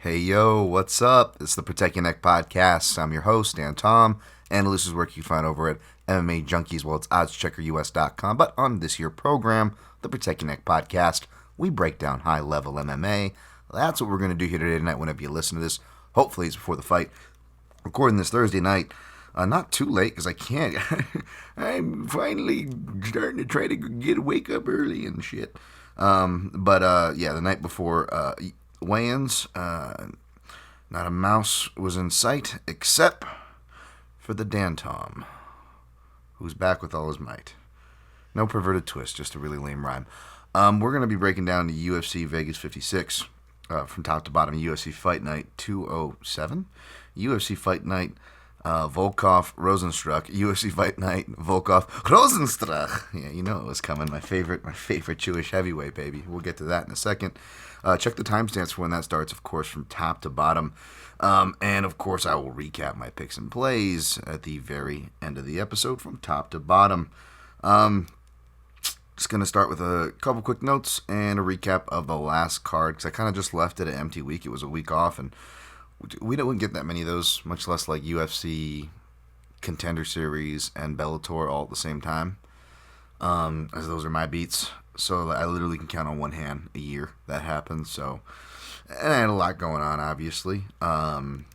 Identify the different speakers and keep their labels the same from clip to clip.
Speaker 1: Hey yo, what's up? It's the Protect Your Neck podcast. I'm your host, Dan Tom. Analysis work you find over at MMA Junkies, well, it's oddscheckerus.com. But on this here program, the Protect Your Neck podcast, we break down high level MMA. That's what we're going to do here today tonight whenever you listen to this. Hopefully it's before the fight. Recording this Thursday night. Not too late because I can't. I'm finally starting to try to wake up early and shit. Yeah, the night before weigh-ins, not a mouse was in sight except for the Dan Tom, who's back with all his might. No perverted twist, just a really lame rhyme. We're going to be breaking down the UFC Vegas 56 from top to bottom. UFC Fight Night 207, UFC Fight Night Volkov Rosenstruck, UFC Fight Night Volkov Rosenstruck. Yeah, you know it was coming. My favorite Jewish heavyweight, baby. We'll get to that in a second. Check the timestamps for when that starts, of course, from top to bottom. And of course, I will recap my picks and plays at the very end of the episode from top to bottom. Just going to start with a couple quick notes and a recap of the last card because I kind of just left it an empty week. It was a week off, and we don't get that many of those, much less like UFC, Contender Series, and Bellator all at the same time, as those are my beats. So I literally can count on one hand a year that happens. So, and I had a lot going on, obviously. Tying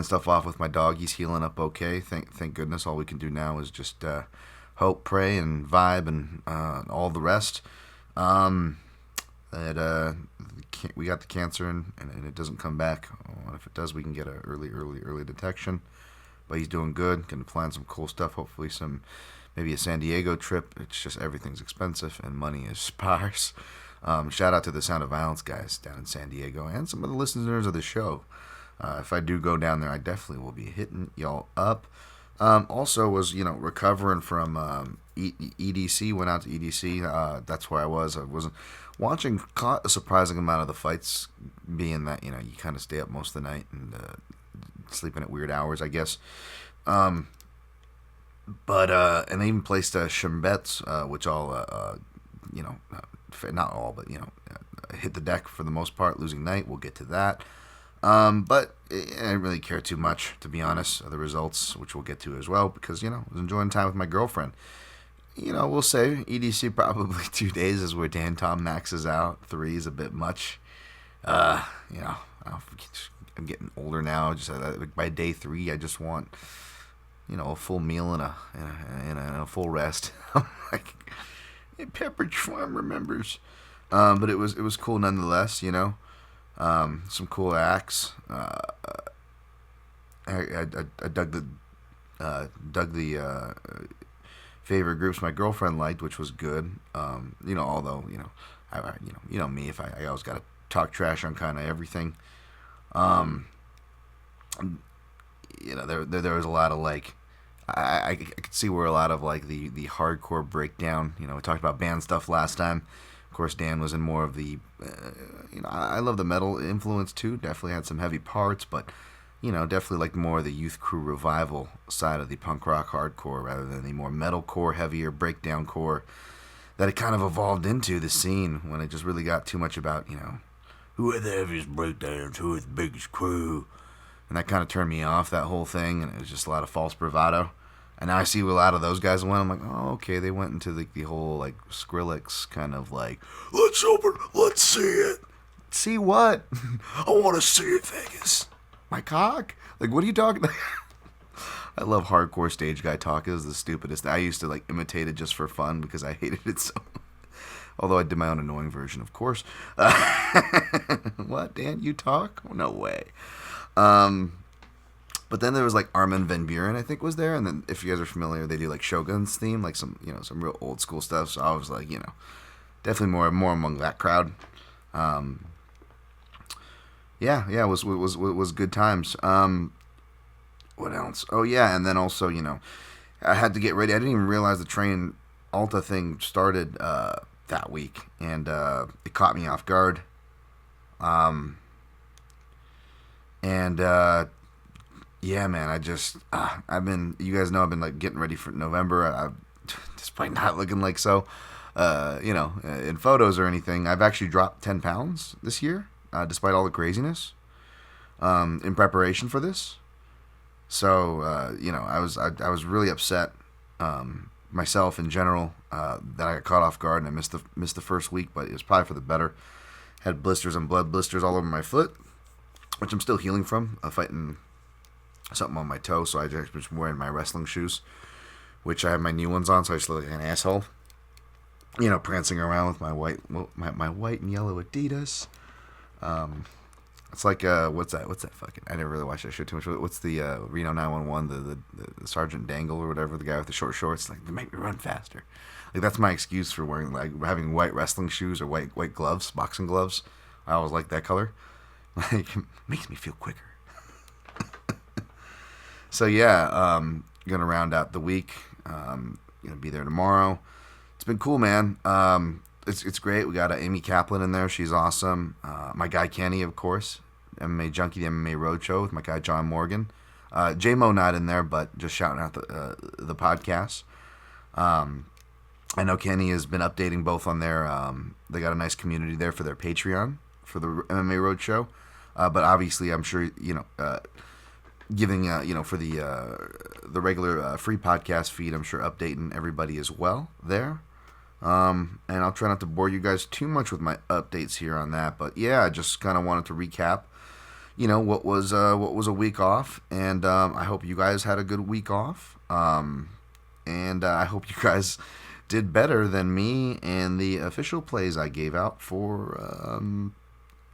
Speaker 1: stuff off with my dog. He's healing up okay. Thank goodness. All we can do now is just hope, pray, and vibe, and all the rest. We got the cancer and it doesn't come back. If it does, we can get an early detection. But he's doing good. Going to plan some cool stuff. Hopefully maybe a San Diego trip. It's just everything's expensive and money is sparse. Shout out to the Sound of Violence guys down in San Diego and some of the listeners of the show. If I do go down there, I definitely will be hitting y'all up. Also was, recovering from EDC, went out to EDC. That's where I was. I wasn't watching, caught a surprising amount of the fights, being that, you kind of stay up most of the night and sleeping at weird hours, I guess. And I even placed Shimbets, which all, not all, but, hit the deck for the most part, losing night. We'll get to that. But I didn't really care too much, to be honest, of the results, which we'll get to as well, because, I was enjoying time with my girlfriend. We'll say EDC probably 2 days is where Dan Tom maxes out. 3 is a bit much. I'm getting older now. Just by day 3, I just want, a full meal and a full rest. I'm like, Pepperidge Farm remembers. But it was cool nonetheless. Some cool acts. I dug the favorite groups my girlfriend liked, which was good. Although me, if I always gotta talk trash on kind of everything. There was a lot of like, I could see where a lot of like the hardcore breakdown. We talked about band stuff last time. Of course, Dan was in more of the, I love the metal influence too. Definitely had some heavy parts, but, definitely like more of the Youth Crew Revival side of the punk rock hardcore rather than the more metalcore, heavier breakdown core that it kind of evolved into the scene when it just really got too much about, who are the heaviest breakdowns, who are the biggest crew. And that kind of turned me off, that whole thing, and it was just a lot of false bravado. And now I see where a lot of those guys went. I'm like, oh, okay, they went into the whole, like, Skrillex kind of like, let's see it. See what? I want to see it, Vegas. My cock? Like, what are you talking about? I love hardcore stage guy talk. It was the stupidest. I used to, like, imitate it just for fun because I hated it so. Although I did my own annoying version, of course. What, Dan, you talk? Oh, no way. But then there was like Armin van Buren, I think, was there. And then if you guys are familiar, they do like Shogun's theme, like some real old school stuff. So I was like, definitely more among that crowd. It was good times. What else? Oh yeah, and then also, I had to get ready. I didn't even realize the train Alta thing started that week, and it caught me off guard. Yeah, man, you guys know I've been like getting ready for November. Despite not looking like so, in photos or anything, I've actually dropped 10 pounds this year. despite all the craziness, in preparation for this. So I was really upset, myself in general, that I got caught off guard and I missed the first week, but it was probably for the better. Had blisters and blood blisters all over my foot, which I'm still healing from, fighting something on my toe, so I just was wearing my wrestling shoes, which I have my new ones on, so I just look like an asshole. Prancing around with my white and yellow Adidas. It's like what's that fucking? I never really watched that shit too much. What's the Reno 911, the Sergeant Dangle or whatever, the guy with the short shorts? Like, they make me run faster. Like, that's my excuse for wearing, like, having white wrestling shoes or white gloves, boxing gloves. I always like that color. Like, it makes me feel quicker. So yeah, gonna round out the week. Gonna be there tomorrow. It's been cool, man. It's great. We got Amy Kaplan in there. She's awesome. My guy Kenny, of course. MMA Junkie, the MMA Roadshow with my guy John Morgan. J-Mo not in there, but just shouting out the podcast. I know Kenny has been updating both on their... they got a nice community there for their Patreon for the MMA Roadshow. But obviously, I'm sure, giving, for the regular free podcast feed, I'm sure updating everybody as well there. And I'll try not to bore you guys too much with my updates here on that, but yeah, I just kind of wanted to recap, what was a week off, and I hope you guys had a good week off, and I hope you guys did better than me and the official plays I gave out for,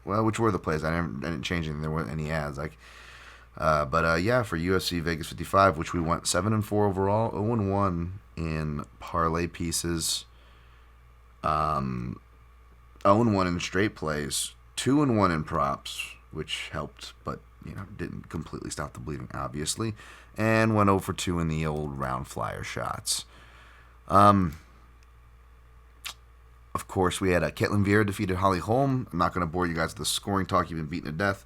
Speaker 1: which were the plays? I didn't change anything. There weren't any ads, but for UFC Vegas 55, which we went 7-4 overall, 0-1 in parlay pieces. 0-1 in straight plays, 2-1 in props, which helped, but didn't completely stop the bleeding, obviously, and went 0-2 in the old round flyer shots. Of course, we had Ketlin Vieira defeated Holly Holm. I'm not going to bore you guys with the scoring talk. You've been beaten to death.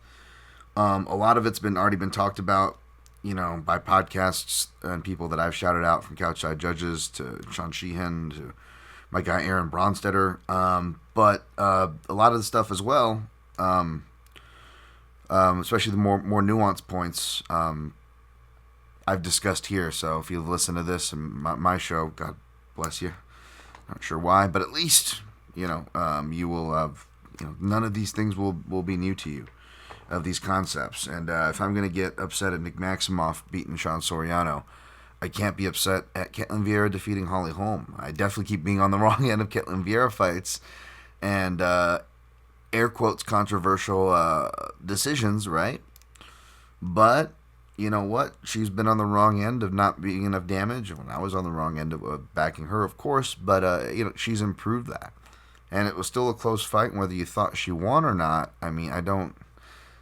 Speaker 1: A lot of it's already been talked about, by podcasts and people that I've shouted out, from Couchside Judges to Sean Sheehan to my guy Aaron Bronstetter, but a lot of the stuff as well, especially the more nuanced points, I've discussed here. So if you've listened to this and my show, God bless you. Not sure why, but at least you will have none of these things will be new to you, of these concepts. And if I'm gonna get upset at Nick Maximoff beating Sean Soriano, I can't be upset at Ketlin Vieira defeating Holly Holm. I definitely keep being on the wrong end of Ketlin Vieira fights and air quotes controversial decisions, right? But you know what? She's been on the wrong end of not being enough damage. When I was on the wrong end of backing her, of course. But she's improved that, and it was still a close fight. And whether you thought she won or not, I mean, I don't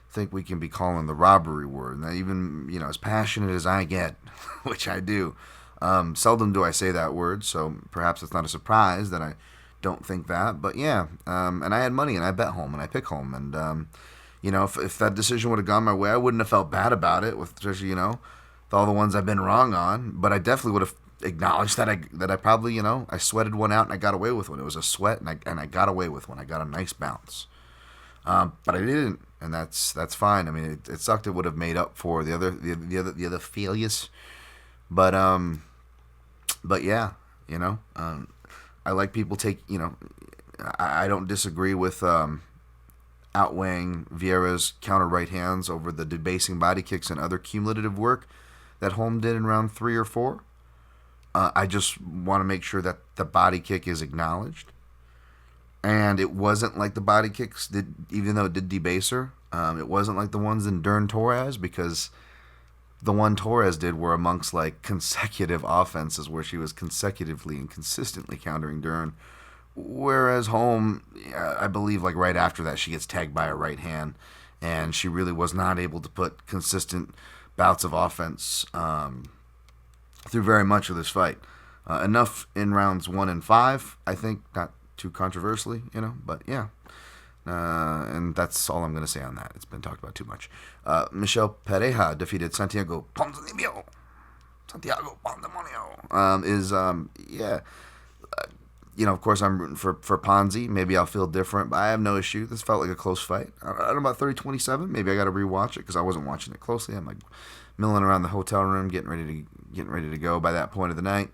Speaker 1: think we can be calling the robbery word. Now, even as passionate as I get, which I do, seldom do I say that word, so perhaps it's not a surprise that I don't think that. But yeah, and I had money and I bet home and I pick home, and if that decision would have gone my way, I wouldn't have felt bad about it, with especially with all the ones I've been wrong on. But I definitely would have acknowledged that I probably I sweated one out and I got away with one. It was a sweat and I got away with one. I got a nice bounce. But I didn't, and that's fine. I mean, it sucked. It would have made up for the other failures, but yeah, I like people take. I don't disagree with outweighing Vieira's counter right hands over the debasing body kicks and other cumulative work that Holm did in round 3 or 4. I just want to make sure that the body kick is acknowledged. And it wasn't like the body kicks did, even though it did debase her. It wasn't like the ones in Dern Torres, because the one Torres did were amongst like consecutive offenses where she was consecutively and consistently countering Dern. Whereas Holm, I believe, like right after that, she gets tagged by a right hand, and she really was not able to put consistent bouts of offense through very much of this fight. Enough in rounds 1 and 5, I think, not too controversially, but yeah. And that's all I'm going to say on that. It's been talked about too much. Michelle Pereja defeated Santiago Ponzinibbio. Of course, I'm rooting for Ponzi. Maybe I'll feel different, but I have no issue. This felt like a close fight. I don't know about 30-27. Maybe I got to rewatch it because I wasn't watching it closely. I'm like milling around the hotel room, getting ready to go by that point of the night.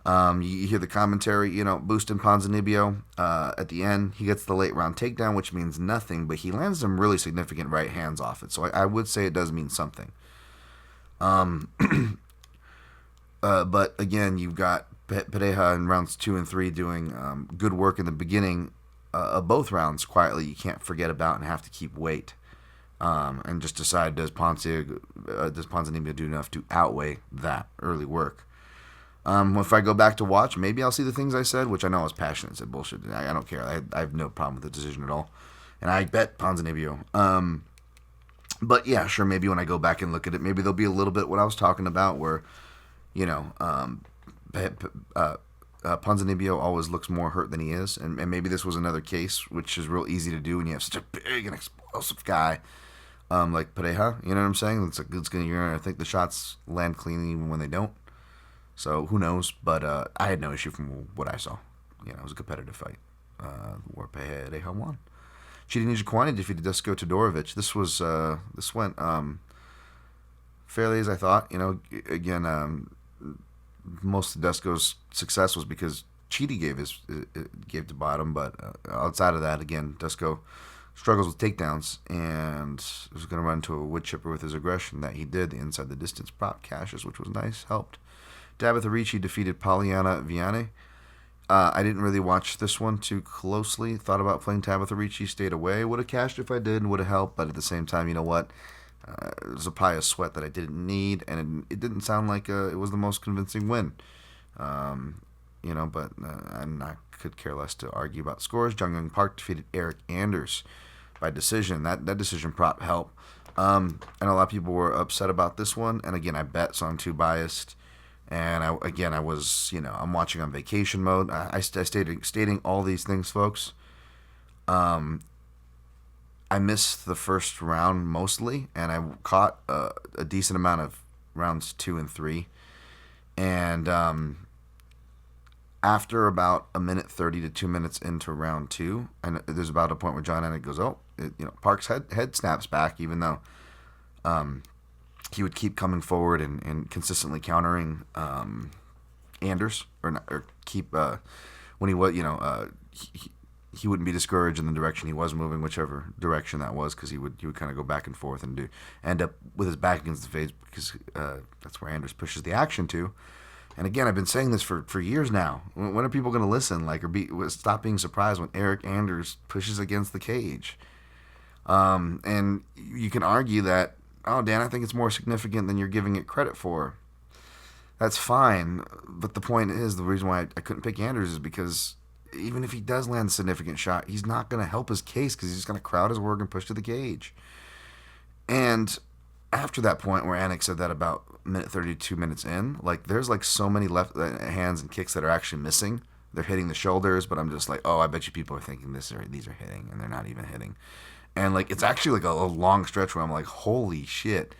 Speaker 1: You hear the commentary, boosting Ponzinibbio. At the end, he gets the late round takedown, which means nothing, but he lands some really significant right hands off it. So I would say it does mean something. But again, you've got Pareja in rounds 2 and 3 doing good work in the beginning of both rounds quietly. You can't forget about and have to keep weight. And just decide, does Ponzinibbio do enough to outweigh that early work? If I go back to watch, maybe I'll see the things I said, which I know I was passionate. I said bullshit. I don't care. I have no problem with the decision at all. And I bet Ponzinibbio. But yeah, sure, maybe when I go back and look at it, maybe there'll be a little bit what I was talking about where, Ponzinibbio always looks more hurt than he is. And maybe this was another case, which is real easy to do when you have such a big and explosive guy like Pareja. You know what I'm saying? You're going to think the shots land clean even when they don't. So who knows? But I had no issue from what I saw. It was a competitive fight where Pareja won. Chidi Njokuani defeated Dusko Todorovic. This went fairly as I thought. Again, most of Dusko's success was because Chidi gave to bottom, but outside of that, again, Dusko struggles with takedowns and was going to run into a wood chipper with his aggression that he did. The inside the distance prop cashes, which was nice, helped. Tabitha Ricci defeated Poliana Vianney. I didn't really watch this one too closely. Thought about playing Tabitha Ricci, stayed away. Would have cashed if I did and would have helped, but at the same time, you know what? It was a pie of sweat that I didn't need, and it didn't sound like it was the most convincing win. But I could care less to argue about scores. Jung Young Park defeated Eric Anders by decision. That decision prop helped. And a lot of people were upset about this one, and again, I bet, so I'm too biased. And I was, I'm watching on vacation mode. I stating all these things, folks. I missed the first round mostly, and I caught a decent amount of rounds 2 and 3. And after about a minute 30 to 2 minutes into round 2, and there's about a point where John Anik goes, Park's head snaps back, even though he would keep coming forward and consistently countering Anders, or keep when he was, he wouldn't be discouraged in the direction he was moving, whichever direction that was, because he would kind of go back and forth and end up with his back against the face, because that's where Anders pushes the action to. And again, I've been saying this for years now. When are people going to listen, or stop being surprised when Eric Anders pushes against the cage? And you can argue that, Dan, I think it's more significant than you're giving it credit for. That's fine, but the point is, the reason why I couldn't pick Anders is because even if he does land a significant shot, he's not going to help his case because he's just going to crowd his work and push to the cage. And after that point where Anik said that about minute 32 minutes in, there's so many left hands and kicks that are actually missing. They're hitting the shoulders, but I'm just like, I bet you people are thinking these are hitting, and they're not even hitting. And it's actually a long stretch where I'm like, holy shit.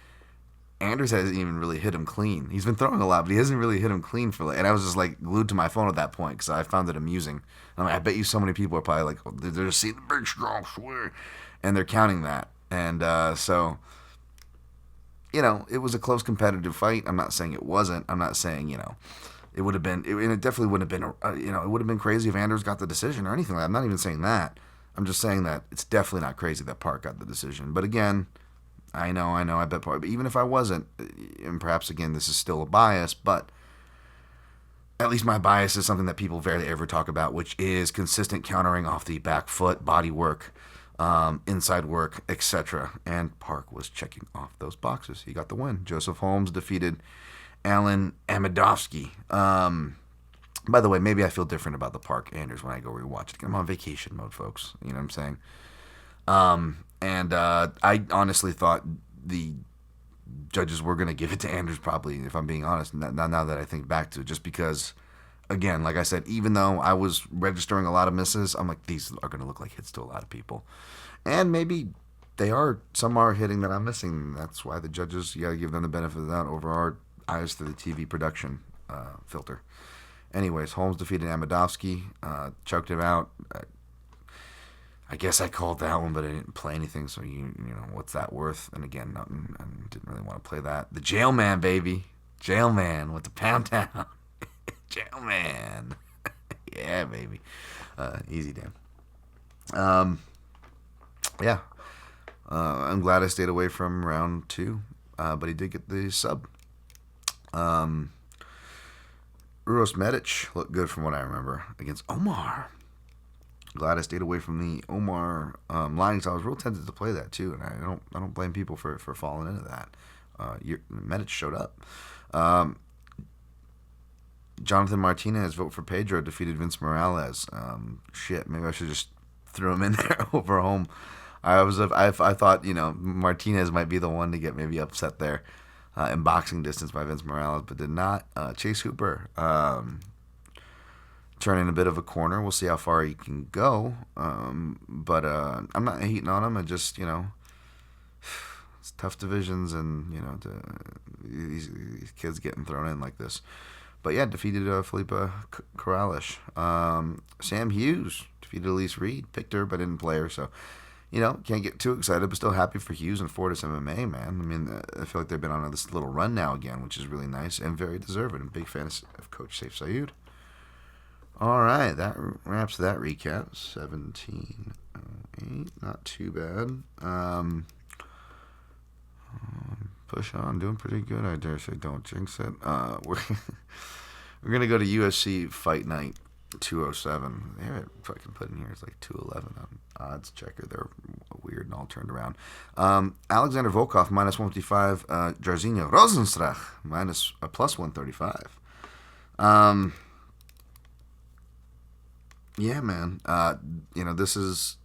Speaker 1: Anders hasn't even really hit him clean. He's been throwing a lot, but he hasn't really hit him clean and I was just glued to my phone at that point because I found it amusing. And I bet you so many people are probably they're just seeing the big strong swear, and they're counting that. And so, it was a close competitive fight. I'm not saying it wasn't. I'm not saying, it would have been, and it definitely wouldn't have been, it would have been crazy if Anders got the decision or anything like that. I'm not even saying that. I'm just saying that it's definitely not crazy that Park got the decision. But again, I know, I bet Park. But even if I wasn't, and perhaps again this is still a bias, but at least my bias is something that people rarely ever talk about, which is consistent countering off the back foot, body work, inside work, etc. And Park was checking off those boxes. He got the win. Joseph Holmes defeated Alan Amidovsky. By the way, maybe I feel different about the Park Anders when I go rewatch it. I'm on vacation mode, folks. You know what I'm saying? And I honestly thought the judges were going to give it to Anders, probably, if I'm being honest, now that I think back to it. Just because, again, like I said, even though I was registering a lot of misses, I'm like, these are going to look like hits to a lot of people. And maybe some are hitting that I'm missing. That's why the judges, you got to give them the benefit of that over our eyes through the TV production filter. Anyways, Holmes defeated Amidovsky, choked him out. I guess I called that one, but I didn't play anything, so you know, what's that worth? And again, nothing. I didn't really want to play that. The Jailman, baby. Jailman with the Pound Town. Jailman. Yeah, baby. Easy, Dan. Yeah. I'm glad I stayed away from round 2, but he did get the sub. Uros Medic looked good from what I remember against Omar. Glad I stayed away from the Omar lines. I was real tempted to play that too, and I don't blame people for falling into that. Medic showed up. Jonathan Martinez, vote for Pedro, defeated Vince Morales. Shit, maybe I should just throw him in there over home. I thought, you know, Martinez might be the one to get maybe upset there in boxing distance by Vince Morales, but did not. Chase Hooper turning a bit of a corner. We'll see how far he can go. But I'm not hating on him. I just, you know, it's tough divisions, and, you know, these kids getting thrown in like this. But yeah, defeated Felipe Corrales. Sam Hughes defeated Elise Reed. Picked her, but didn't play her. So, you know, can't get too excited, but still happy for Hughes and Fortis MMA, man. I mean, I feel like they've been on this little run now again, which is really nice and very deserved. I'm a big fan of Coach Saif Saud. All right, that wraps that recap. 17:08, not too bad. Push on, doing pretty good. I dare say, don't jinx it. We're gonna go to UFC Fight Night 207. They have it fucking put in here. It's like 211 on odds checker. They're weird and all turned around. Alexander Volkov minus 155. Jairzinho Rozenstruik minus plus 135. Yeah, man. You know, this is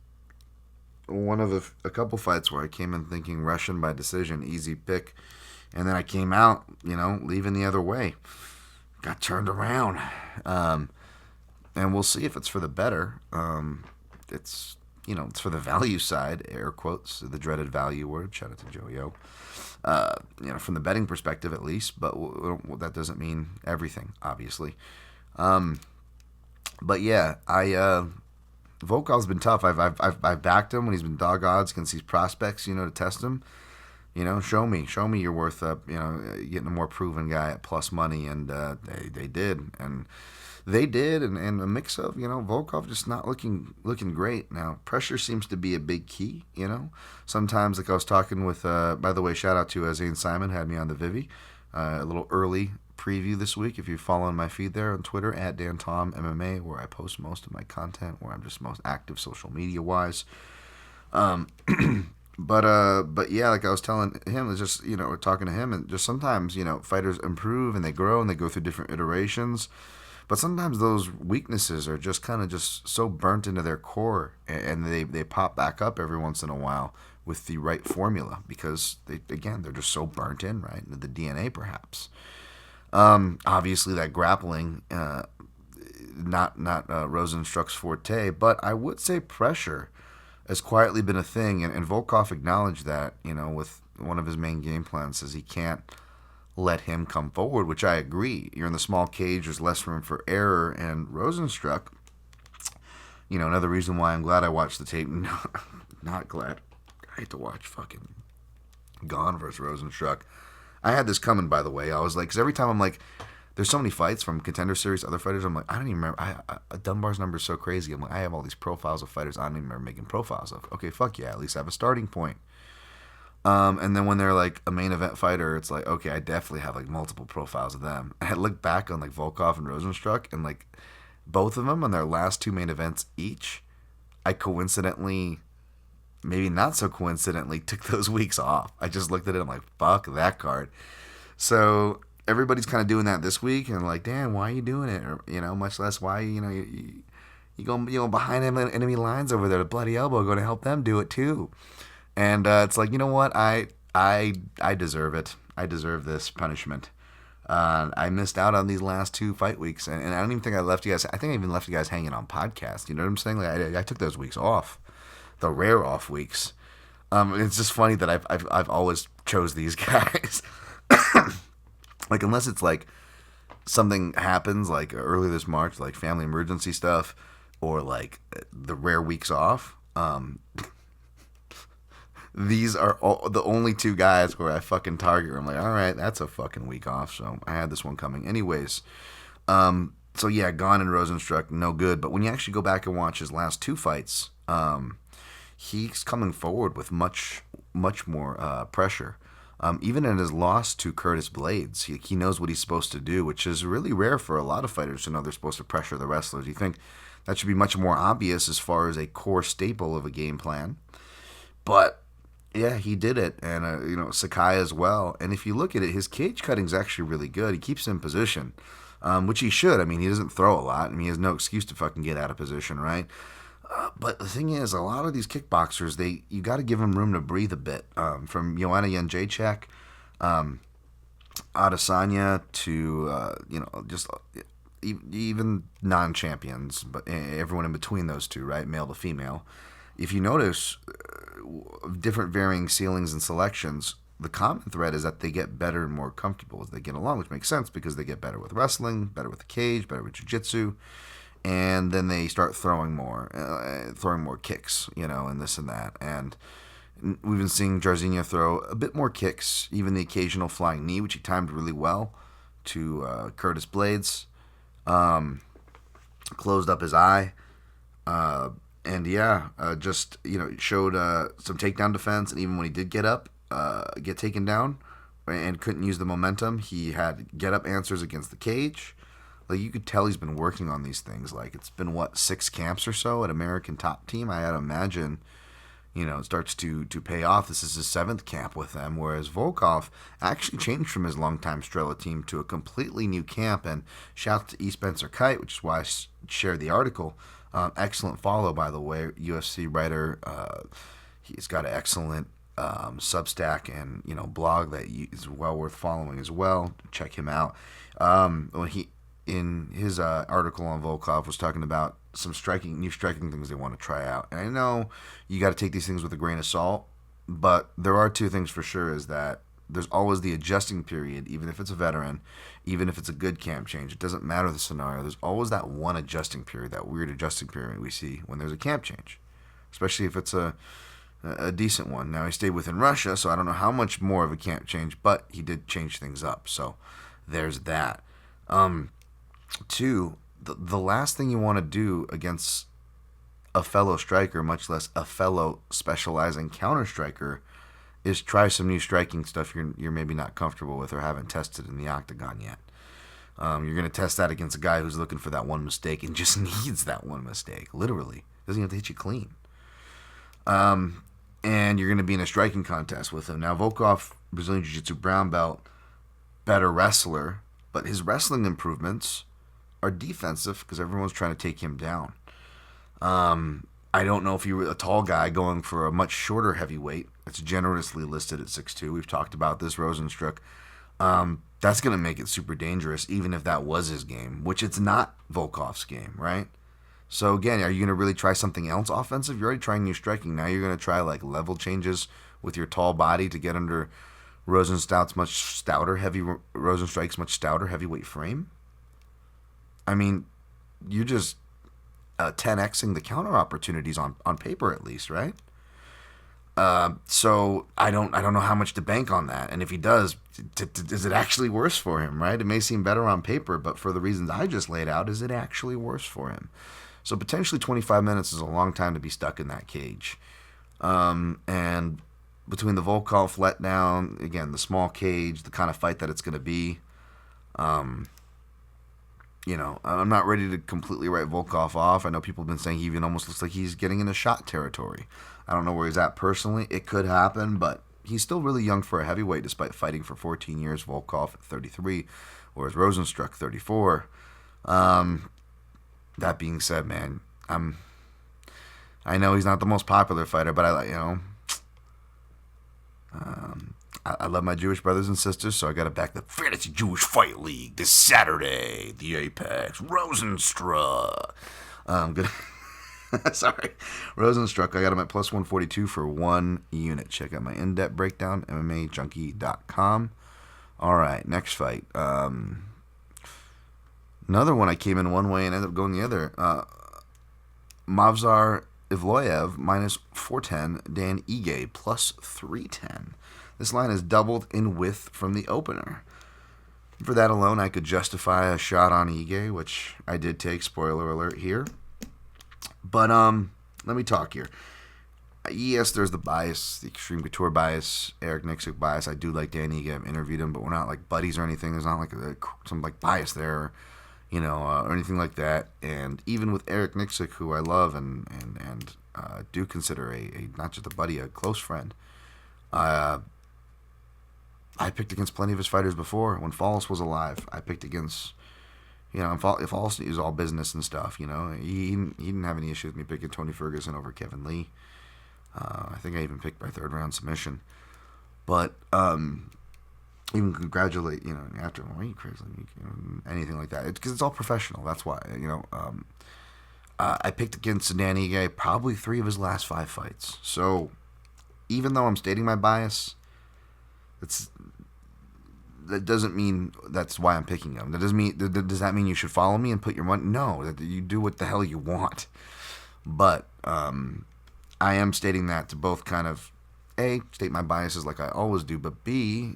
Speaker 1: one of a couple fights where I came in thinking Russian by decision, easy pick, and then I came out, you know, leaving the other way. Got turned around. And we'll see if it's for the better. It's, you know, it's for the value side, air quotes, the dreaded value word. Shout out to Joe-Yo. You know, from the betting perspective at least, but that doesn't mean everything, obviously. But yeah, Volkov's been tough. I've backed him when he's been dog odds against these prospects, you know, to test him. You know, show me you're worth you know, getting a more proven guy at plus money, and they did, and a mix of, you know, Volkov just not looking great now. Pressure seems to be a big key, you know. Sometimes, like I was talking with, by the way, shout out to Zane Simon, had me on the Vivi, a little early preview this week. If you're following my feed there on Twitter at DanTomMMA, where I post most of my content, where I'm just most active social media wise. But yeah, like I was telling him, it's just, you know, talking to him, and just sometimes, you know, fighters improve and they grow and they go through different iterations, but sometimes those weaknesses are just kind of just so burnt into their core, and they pop back up every once in a while with the right formula, because they're just so burnt in, right, into the DNA perhaps. Obviously that grappling, not Rozenstruik's forte, but I would say pressure has quietly been a thing, and Volkov acknowledged that, you know, with one of his main game plans, says he can't let him come forward, which I agree. You're in the small cage, there's less room for error, and Rozenstruik, you know, another reason why I'm glad I watched the tape, not glad, I hate to watch fucking Gone versus Rozenstruik. I had this coming, by the way. I was like, because every time I'm like, there's so many fights from Contender Series, other fighters, I'm like, I don't even remember. Dunbar's number is so crazy. I'm like, I have all these profiles of fighters I don't even remember making profiles of. Okay, fuck yeah, at least I have a starting point. And then when they're like a main event fighter, it's like, okay, I definitely have like multiple profiles of them. I look back on like Volkov and Rozenstruik, and like both of them on their last 2 main events each, I coincidentally, maybe not so coincidentally, took those weeks off. I just looked at it, I'm like, fuck that card. So everybody's kind of doing that this week, and like, damn, why are you doing it? Or, you know, much less why, you know, you go behind enemy lines over there, the bloody elbow, going to help them do it too. And it's like, you know what, I deserve it. I deserve this punishment. I missed out on these last 2 fight weeks, and I don't even think I left you guys. I think I even left you guys hanging on podcast. You know what I'm saying? Like I took those weeks off. The rare off weeks. It's just funny that I've always chose these guys. Like, unless it's like something happens like early this March, like family emergency stuff, or like the rare weeks off. These are all, the only two guys where I fucking target. I'm like, all right, that's a fucking week off. So I had this one coming, anyways. So yeah, Gane and Rosenstruck, no good. But when you actually go back and watch his last two fights, he's coming forward with much more pressure. Even in his loss to Curtis Blades, he knows what he's supposed to do, which is really rare for a lot of fighters to know they're supposed to pressure the wrestlers. You think that should be much more obvious as far as a core staple of a game plan. But yeah, he did it, and Sakai as well. And if you look at it, his cage cutting's actually really good. He keeps in position, which he should. I mean, he doesn't throw a lot. I mean, he has no excuse to fucking get out of position, right? But the thing is, a lot of these kickboxers, you got to give them room to breathe a bit. From Joanna Jędrzejczyk, Adesanya to just even non-champions, but everyone in between those two, right, male to female. If you notice different varying ceilings and selections, the common thread is that they get better and more comfortable as they get along, which makes sense because they get better with wrestling, better with the cage, better with jiu-jitsu, and then they start throwing more kicks, and this and that. And we've been seeing Jairzinho throw a bit more kicks, even the occasional flying knee, which he timed really well to Curtis Blades. Closed up his eye. Just showed some takedown defense, and even when he did get taken down, and couldn't use the momentum, he had get up answers against the cage. Like, you could tell he's been working on these things. Like, it's been 6 camps or so at American Top Team. I had to imagine, it starts to pay off. This is his 7th camp with them, whereas Volkov actually changed from his longtime Strela team to a completely new camp. And shout out to E. Spencer Kite, which is why I shared the article. Excellent follow, by the way, UFC writer. He's got an excellent Substack and blog that is well worth following as well. Check him out. When he in his article on Volkov was talking about some new striking things they want to try out. And I know you got to take these things with a grain of salt, but there are two things for sure, is that there's always the adjusting period, even if it's a veteran, even if it's a good camp change. It doesn't matter the scenario. There's always that one adjusting period, that weird adjusting period we see when there's a camp change, especially if it's a decent one. Now, he stayed within Russia, so I don't know how much more of a camp change, but he did change things up. So there's that. Two, the last thing you want to do against a fellow striker, much less a fellow specializing counter striker, is try some new striking stuff you're maybe not comfortable with or haven't tested in the octagon yet. You're going to test that against a guy who's looking for that one mistake and just needs that one mistake, literally. Doesn't have to hit you clean. And you're going to be in a striking contest with him. Now, Volkov, Brazilian Jiu-Jitsu brown belt, better wrestler, but his wrestling improvements are defensive because everyone's trying to take him down. I don't know if you were a tall guy going for a much shorter heavyweight. It's generously listed at 6'2". We've talked about this, Rosenstruck. That's going to make it super dangerous, even if that was his game, which it's not Volkov's game, right? So again, are you going to really try something else offensive? You're already trying new striking. Now you're going to try like level changes with your tall body to get under Rosenstruck's much stouter heavyweight frame. I mean, you're just 10xing the counter opportunities on paper, at least, right? So I don't know how much to bank on that, and if he does, is it actually worse for him, right? It may seem better on paper, but for the reasons I just laid out, is it actually worse for him? So potentially 25 minutes is a long time to be stuck in that cage. And between the Volkov letdown, again, the small cage, the kind of fight that it's going to be, I'm not ready to completely write Volkov off. I know people have been saying he even almost looks like he's getting into shot territory. I don't know where he's at personally. It could happen, but he's still really young for a heavyweight despite fighting for 14 years. Volkov at 33, whereas Rosenstruck 34. That being said, man, I know he's not the most popular fighter, but I love my Jewish brothers and sisters, so I got to back the Fantasy Jewish Fight League this Saturday. The Apex. Rosenstruck. Good. Sorry. Rosenstruck, I got him at plus 142 for 1 unit. Check out my in-depth breakdown, MMAJunkie.com. All right, next fight. Another one I came in one way and ended up going the other. Mavzar Ivloev minus 410, Dan Ige plus 310. This line is doubled in width from the opener. For that alone, I could justify a shot on Ige, which I did take, spoiler alert here. But let me talk here. Yes, there's the bias, the extreme couture bias, Eric Nixick bias. I do like Dan Ige. I've interviewed him, but we're not like buddies or anything. There's not like some like bias there, or anything like that. And even with Eric Nixick, who I love and do consider a not just a buddy, a close friend, I picked against plenty of his fighters before. When Fallis was alive, I picked against, if Fallis is all business and stuff, he didn't have any issue with me picking Tony Ferguson over Kevin Lee. I think I even picked by third round submission. But even congratulate, after, why are you crazy? Anything like that. Because it's all professional. That's why, I picked against Dan Ige probably 3 of his last 5 fights. So even though I'm stating my bias, that doesn't mean that's why I'm picking him. Does that mean you should follow me and put your money? No, that you do what the hell you want. But I am stating that to both kind of A, state my biases like I always do, but B,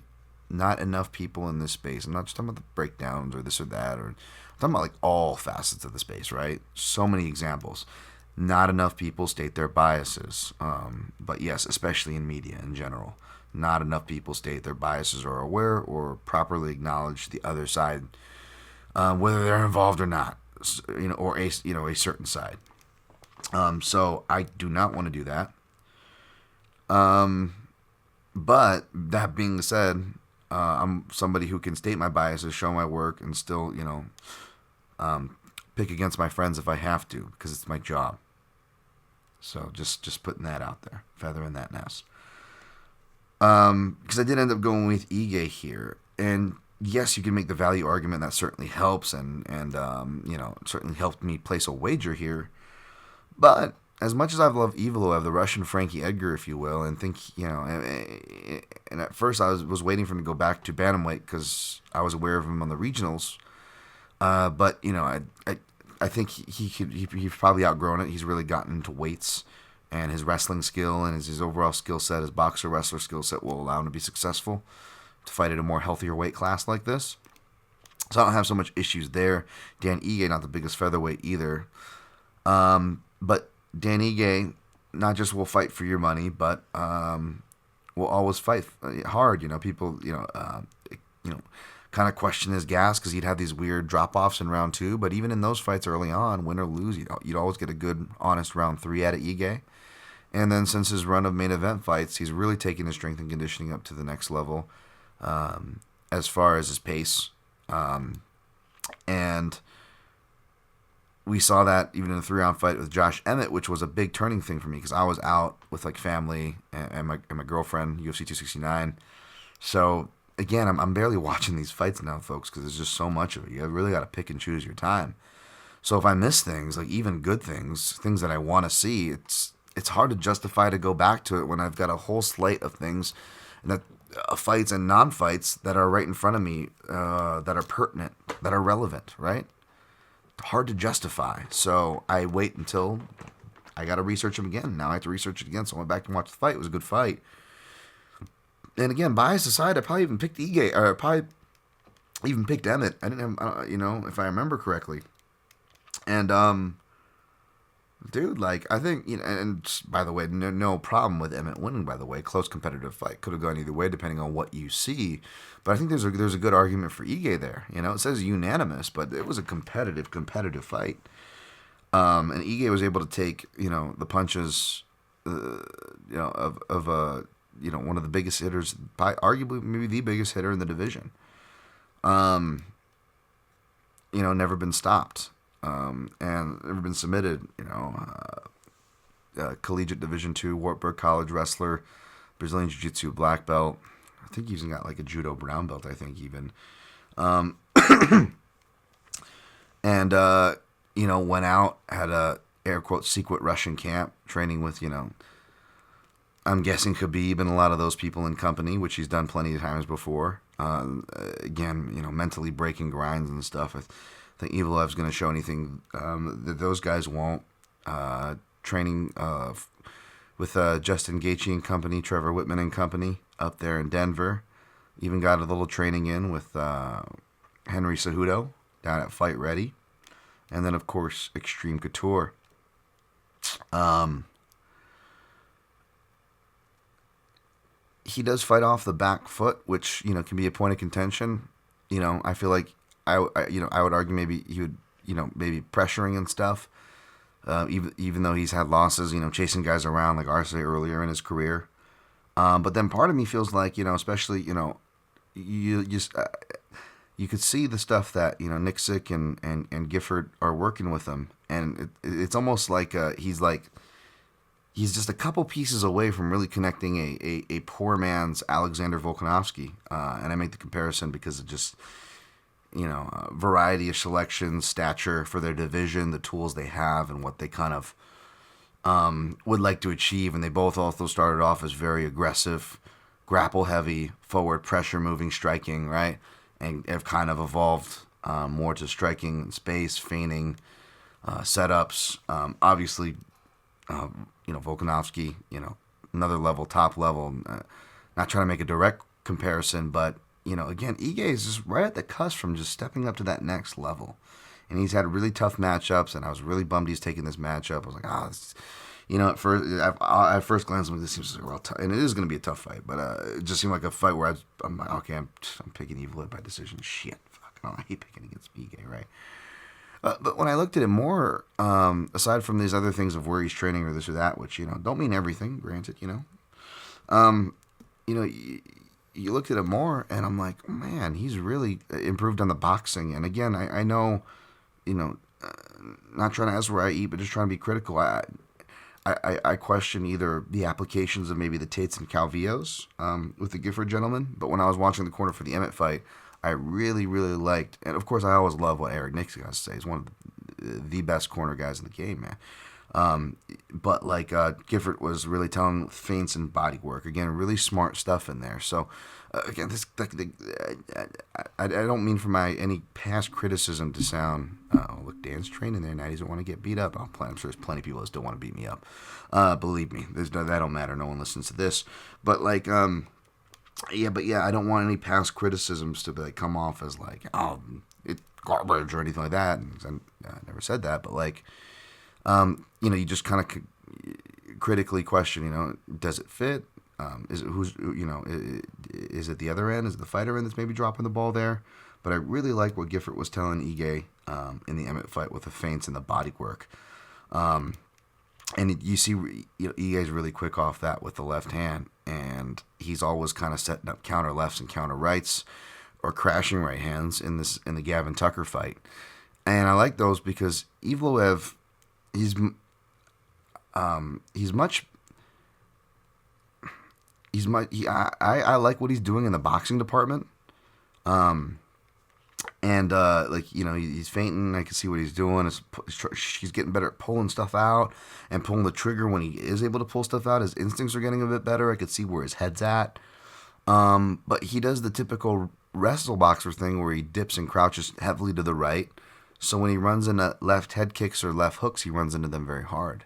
Speaker 1: not enough people in this space. I'm not just talking about the breakdowns or this or that, or I'm talking about like all facets of the space, right? So many examples. Not enough people state their biases. But yes, especially in media in general. Not enough people state their biases or are aware or properly acknowledge the other side, whether they're involved or not, or a certain side. So I do not want to do that. But that being said, I'm somebody who can state my biases, show my work, and still, pick against my friends if I have to, because it's my job. So just putting that out there, feather in that nest. Because I did end up going with Ige here, and yes, you can make the value argument that certainly helps, and certainly helped me place a wager here. But as much as I've loved Evloev, the Russian Frankie Edgar, if you will, and think, and at first I was waiting for him to go back to bantamweight because I was aware of him on the regionals. But I think he's probably outgrown it. He's really gotten into weights, and his wrestling skill and his overall skill set, his boxer wrestler skill set will allow him to be successful to fight at a more healthier weight class like this. So I don't have so much issues there. Dan Ige, not the biggest featherweight either. But Dan Ige not just will fight for your money, but will always fight hard. People, kind of question his gas because he'd have these weird drop-offs in round 2. But even in those fights early on, win or lose, you'd always get a good, honest round 3 out of Ige. And then since his run of main event fights, he's really taken his strength and conditioning up to the next level as far as his pace. And we saw that even in a 3-round fight with Josh Emmett, which was a big turning thing for me because I was out with like family and my girlfriend, UFC 269. So again, I'm barely watching these fights now, folks, because there's just so much of it. You really got to pick and choose your time. So if I miss things, like even good things that I want to see, it's hard to justify to go back to it when I've got a whole slate of things that fights and non-fights that are right in front of me that are pertinent, that are relevant, right? Hard to justify. So I wait until I got to research them again. Now I have to research it again. So I went back and watched the fight. It was a good fight. And again, bias aside, I probably even picked Ige, or probably even picked Emmett. I didn't have, if I remember correctly. And dude, like, I think, and by the way, no problem with Emmett winning, by the way. Close competitive fight. Could have gone either way depending on what you see. But I think there's a good argument for Ige there. It says unanimous, but it was a competitive fight. And Ige was able to take, the punches, of one of the biggest hitters, arguably maybe the biggest hitter in the division. Never been stopped. And never been submitted, collegiate Division II, Wartburg College wrestler, Brazilian Jiu-Jitsu black belt. I think he's even got like a judo brown belt, I think even. And, went out, had a air quote secret Russian camp, training with, I'm guessing Khabib and a lot of those people in company, which he's done plenty of times before. Again, mentally breaking grinds and stuff. I think Evilev's going to show anything that those guys won't. Training with Justin Gaethje and company, Trevor Whitman and company up there in Denver. Even got a little training in with Henry Cejudo down at Fight Ready. And then, of course, Extreme Couture. He does fight off the back foot, which, can be a point of contention. I feel like I would argue maybe he would, maybe pressuring and stuff. Even though he's had losses, chasing guys around like Arce earlier in his career. But then part of me feels like, especially, you could see the stuff that, Nixick and Gifford are working with him. And it's almost like he's just a couple pieces away from really connecting a poor man's Alexander Volkanovski. And I make the comparison because it just, variety of selections, stature for their division, the tools they have, and what they kind of would like to achieve. And they both also started off as very aggressive, grapple heavy, forward pressure moving, striking, right? And have kind of evolved more to striking in space, feigning, setups. Obviously, Volkanovski, another level, top level. Not trying to make a direct comparison, but again, Ige is just right at the cusp from just stepping up to that next level. And he's had really tough matchups, and I was really bummed he's taking this matchup. I was like, at first glance, I'm like, this seems like a real tough, and it is going to be a tough fight, but it just seemed like a fight where I'm like, okay, I'm picking Evil by decision. Shit, fuck, I hate picking against Ige, right? But when I looked at it more, aside from these other things of where he's training or this or that, which, don't mean everything, granted, you looked at it more, and I'm like, man, he's really improved on the boxing. And again, I know, not trying to ask where I eat, but just trying to be critical. I question either the applications of maybe the Tates and Calvillos with the Gifford gentleman. But when I was watching the corner for the Emmett fight, I really, really liked, and of course I always love what Eric Nixick has to say. He's one of the best corner guys in the game, man. But Gifford was really telling feints and body work. Again, really smart stuff in there. So again, this I don't mean for any past criticism to sound. Oh, look, Dan's training there now. He doesn't want to get beat up. I'm sure there's plenty of people that still want to beat me up. Believe me, that don't matter. No one listens to this. But I don't want any past criticisms to come off as it's garbage or anything like that. And I never said that, but you just kind of critically question, does it fit? Is it is it the other end? Is it the fighter end that's maybe dropping the ball there? But I really like what Gifford was telling Ige in the Emmett fight with the feints and the body work. And you see, Ige's really quick off that with the left hand, and he's always kind of setting up counter lefts and counter rights, or crashing right hands in the Gavin Tucker fight. And I like those because Evloev, I like what he's doing in the boxing department. He's fainting. I can see what he's doing. He's getting better at pulling stuff out and pulling the trigger when he is able to pull stuff out. His instincts are getting a bit better. I could see where his head's at. But he does the typical wrestle boxer thing where he dips and crouches heavily to the right. So when he runs into left head kicks or left hooks, he runs into them very hard.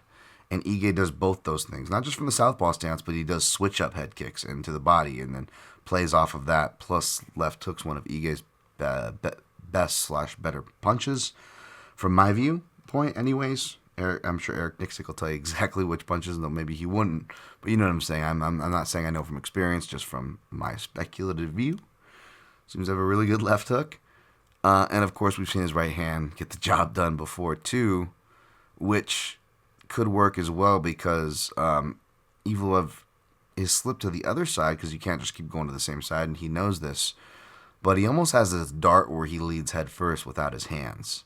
Speaker 1: And Ige does both those things, not just from the southpaw stance, but he does switch up head kicks into the body and then plays off of that. Plus left hooks, one of Ige's best/better punches, from my viewpoint, anyways. I'm sure Eric Nixick will tell you exactly which punches, though maybe he wouldn't. But you know what I'm saying. I'm not saying I know from experience, just from my speculative view. Seems to have a really good left hook. And of course, we've seen his right hand get the job done before too, which could work as well because Evloev is slipped to the other side because you can't just keep going to the same side, and he knows this. But he almost has this dart where he leads head first without his hands.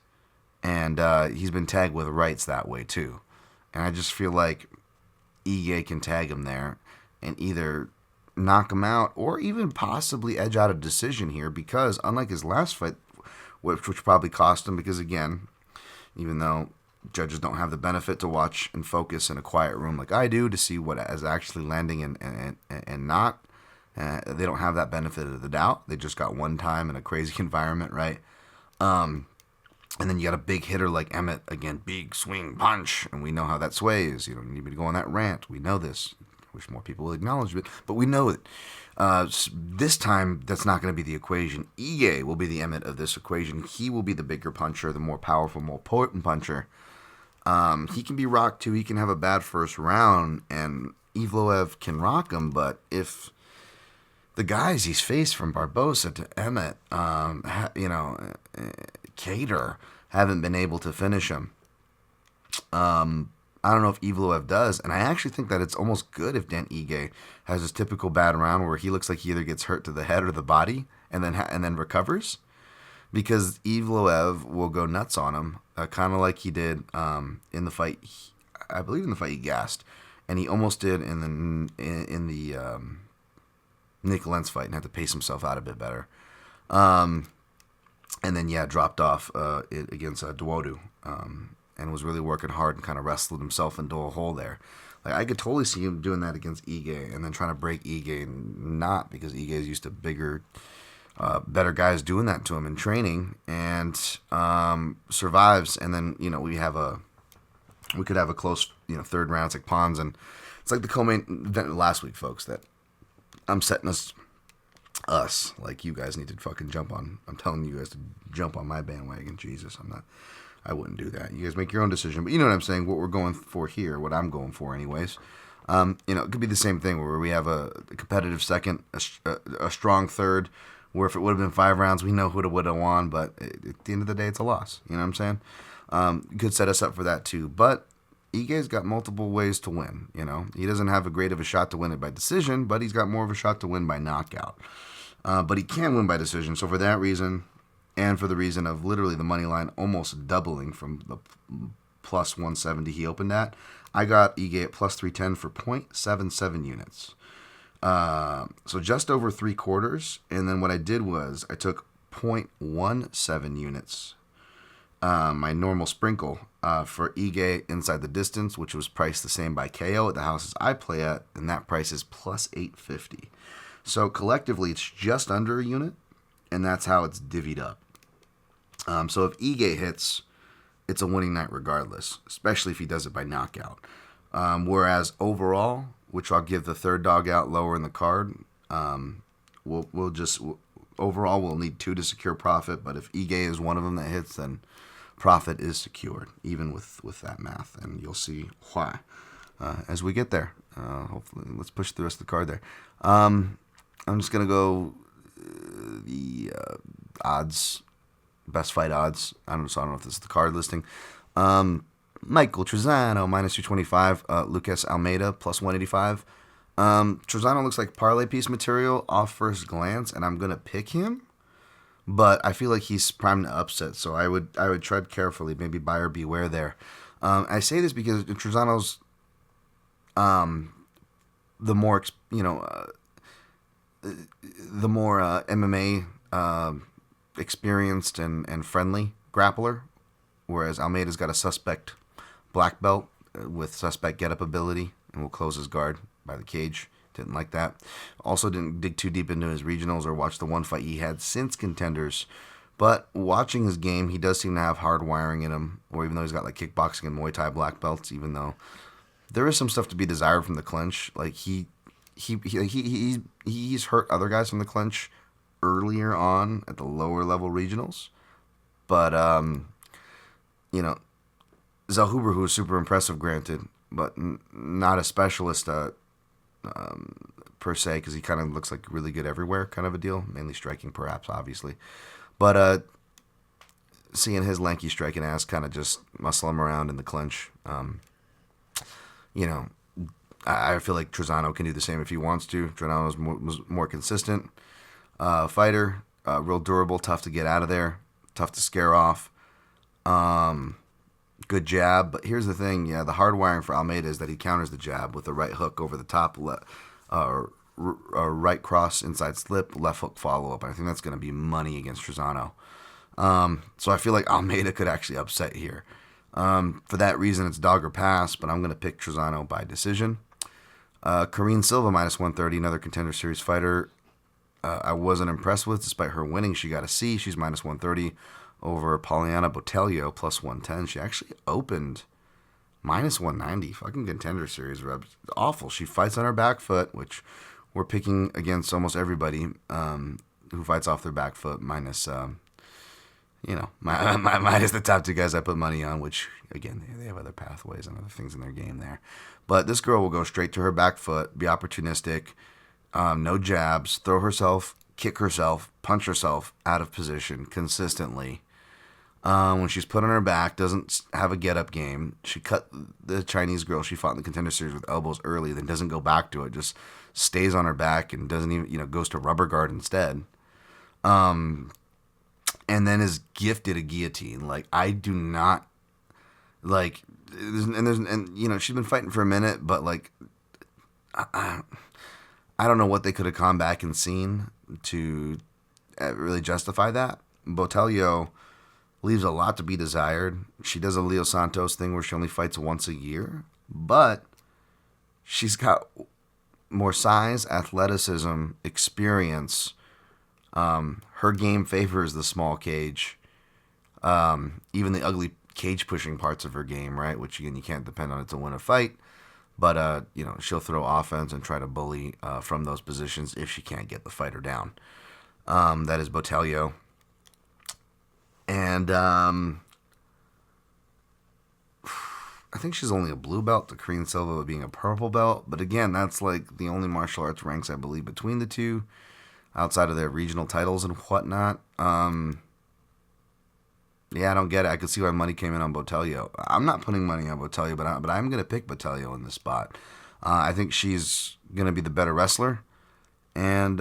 Speaker 1: And he's been tagged with rights that way too. And I just feel like Ige can tag him there and either knock him out or even possibly edge out a decision here because unlike his last fight, which probably cost him because, again, even though judges don't have the benefit to watch and focus in a quiet room like I do to see what is actually landing and not, they don't have that benefit of the doubt. They just got one time in a crazy environment, right? And then you got a big hitter like Emmett, again, big swing punch, and we know how that sways. You don't need me to go on that rant. We know this. I wish more people would acknowledge it, but we know it. This time, that's not going to be the equation. Ige will be the Emmett of this equation. He will be the bigger puncher, the more powerful, more potent puncher. He can be rocked too. He can have a bad first round, and Evloev can rock him, but if the guys he's faced from Barbosa to Emmett, Cater, haven't been able to finish him. I don't know if Evloev does, and I actually think that it's almost good if Dan Ige has his typical bad round where he looks like he either gets hurt to the head or the body and then recovers, because Evloev will go nuts on him, kind of like he did in the fight. I believe in the fight he gassed, and he almost did in the Nick Lentz fight and had to pace himself out a bit better. And then, dropped off against Duodu, and was really working hard and kind of wrestled himself into a hole there. Like, I could totally see him doing that against Ige and then trying to break Ige, and not, because Ige is used to bigger, better guys doing that to him in training, and survives. And then, we could have a close, third round. It's like Pons, and it's like the co-main event last week, folks, that I'm setting us, like, you guys need to fucking jump on. I'm telling you guys to jump on my bandwagon. Jesus, I wouldn't do that. You guys make your own decision, but you know what I'm saying, what we're going for here, what I'm going for anyways. It could be the same thing where we have a competitive second, a strong third, where if it would have been 5 rounds, we know who would have won, but at the end of the day, it's a loss. You know what I'm saying? Could set us up for that too, but Ige's got multiple ways to win. He doesn't have a great of a shot to win it by decision, but he's got more of a shot to win by knockout. But he can win by decision. So for that reason, and for the reason of literally the money line almost doubling from the plus 170 he opened at, I got Ige at plus 310 for 0.77 units. So just over 3/4. And then what I did was I took 0.17 units, my normal sprinkle, for Ige inside the distance, which was priced the same by KO at the houses I play at, and that price is plus 850. So collectively, it's just under a unit, and that's how it's divvied up. So if Ige hits, it's a winning night regardless, especially if he does it by knockout. Whereas overall, which I'll give the third dog out lower in the card, overall we'll need 2 to secure profit. But if Ige is one of them that hits, then profit is secured, even with that math, and you'll see why as we get there. Hopefully, let's push the rest of the card there. I'm just gonna go the odds, best fight odds. I don't know if this is the card listing. Michael Trezano minus 225. Lucas Almeida plus 185. Trezano looks like parlay piece material off first glance, and I'm gonna pick him. But I feel like he's primed to upset, so I would tread carefully, maybe buyer beware there. I say this because Trezano's the more MMA experienced and friendly grappler, whereas Almeida's got a suspect black belt with suspect get-up ability and will close his guard by the cage. Didn't like that. Also didn't dig too deep into his regionals or watch the one fight he had since Contenders. But watching his game, he does seem to have hard wiring in him, or even though he's got like kickboxing and Muay Thai black belts, even though there is some stuff to be desired from the clinch. Like he's hurt other guys from the clinch earlier on at the lower level regionals. But Zellhuber, who is super impressive, granted, but not a specialist per se, because he kind of looks like really good everywhere kind of a deal, mainly striking perhaps, obviously. But seeing his lanky striking ass kind of just muscle him around in the clinch, I feel like Trezano can do the same if he wants to. Trezano's was more consistent fighter, real durable, tough to get out of there, tough to scare off. Good jab, but here's the thing, the hard wiring for Almeida is that he counters the jab with a right hook over the top, right cross inside slip, left hook follow-up. I think that's going to be money against Trezano. So I feel like Almeida could actually upset here. For that reason, it's dog or pass, but I'm going to pick Trezano by decision. Karine Silva, minus 130, another Contender Series fighter. I wasn't impressed with, despite her winning. She got a C. She's minus 130. over Poliana Botelho plus 110. She actually opened minus 190. Fucking Contender Series reps. Awful. She fights on her back foot, which we're picking against almost everybody who fights off their back foot, minus, minus the top two guys I put money on, which, again, they have other pathways and other things in their game there. But this girl will go straight to her back foot, be opportunistic, no jabs, throw herself, kick herself, punch herself out of position consistently. When she's put on her back, doesn't have a get-up game. She cut the Chinese girl she fought in the Contender Series with elbows early, then doesn't go back to it, just stays on her back and doesn't even, goes to rubber guard instead. And then is gifted a guillotine. Like, I do not, like, she's been fighting for a minute, but, like, I don't know what they could have come back and seen to really justify that. Botelho leaves a lot to be desired. She does a Leo Santos thing where she only fights once a year, but she's got more size, athleticism, experience. Her game favors the small cage, even the ugly cage pushing parts of her game, right? Which, again, you can't depend on it to win a fight. But, she'll throw offense and try to bully from those positions if she can't get the fighter down. That is Botelho. And I think she's only a blue belt to Karine Silva being a purple belt. But again, that's like the only martial arts ranks, I believe, between the two, outside of their regional titles and whatnot. Yeah, I don't get it. I could see why money came in on Botelho. I'm not putting money on Botelho, but I'm going to pick Botelho in this spot. I think she's going to be the better wrestler. And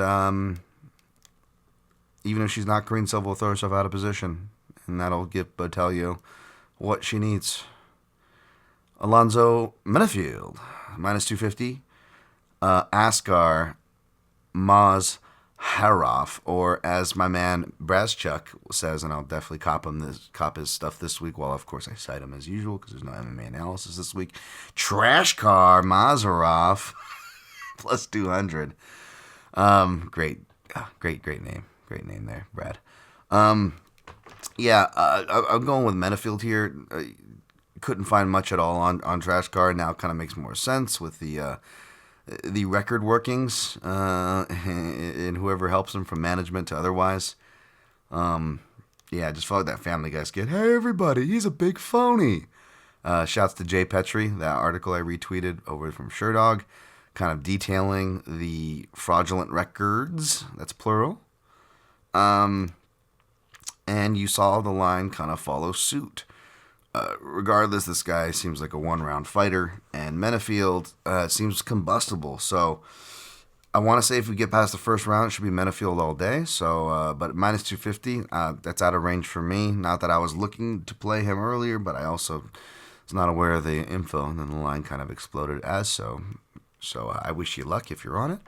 Speaker 1: even if she's not, Karine Silva will throw herself out of position. And that'll give Botelho what she needs. Alonzo Menafield, minus 250. Askar Mazharov, or as my man Brazchuk says, and I'll definitely cop his stuff this week, while of course I cite him as usual because there's no MMA analysis this week. Trashkar Mazharov, plus 200. Great name. Great name there, Brad. I'm going with Menafield here. Couldn't find much at all on Trashkar. Now kind of makes more sense with the record workings and whoever helps him from management to otherwise. Just follow that Family Guy skit. Hey, everybody, he's a big phony. Shouts to Jay Petrie, that article I retweeted over from Sherdog, kind of detailing the fraudulent records. That's plural. And you saw the line kind of follow suit. Regardless, this guy seems like a one-round fighter, and Menafield seems combustible. So I want to say if we get past the first round, it should be Menafield all day. So, but minus 250, that's out of range for me. Not that I was looking to play him earlier, but I also was not aware of the info, and then the line kind of exploded as so. So I wish you luck if you're on it.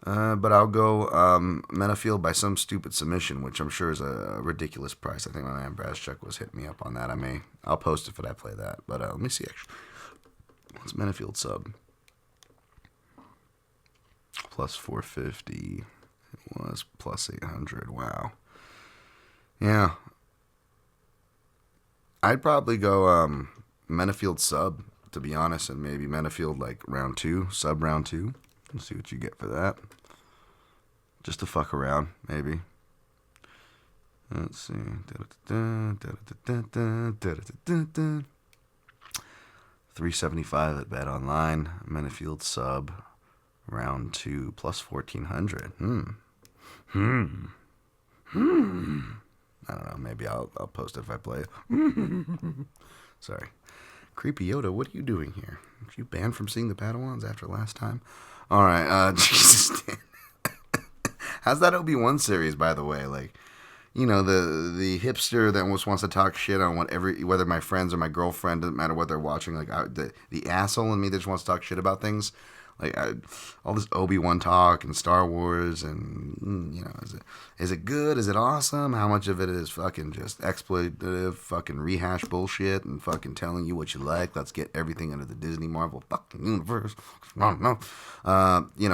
Speaker 1: But I'll go Menafield by some stupid submission, which I'm sure is a ridiculous price. I think my man Brazchuk was hitting me up on that. I'll post it if I play that. But let me see, actually. What's Menafield sub? Plus 450. It was plus 800. Wow. Yeah. I'd probably go Menafield sub, to be honest, and maybe Menafield like round 2, sub round 2. Let's see what you get for that. Just to fuck around, maybe. Let's see. 375 at Bet Online. Menafield sub. Round 2 plus 1400. I don't know. Maybe I'll post it if I play it. Sorry. Creepy Yoda, what are you doing here? Were you banned from seeing the Padawans after last time? All right, Jesus. How's that Obi-Wan series, by the way? Like, the hipster that almost wants to talk shit on whether my friends or my girlfriend, doesn't matter what they're watching. Like, the asshole in me that just wants to talk shit about things. Like all this Obi-Wan talk and Star Wars, and is it good? Is it awesome? How much of it is fucking just exploitative, fucking rehash bullshit, and fucking telling you what you like? Let's get everything under the Disney Marvel fucking universe. No,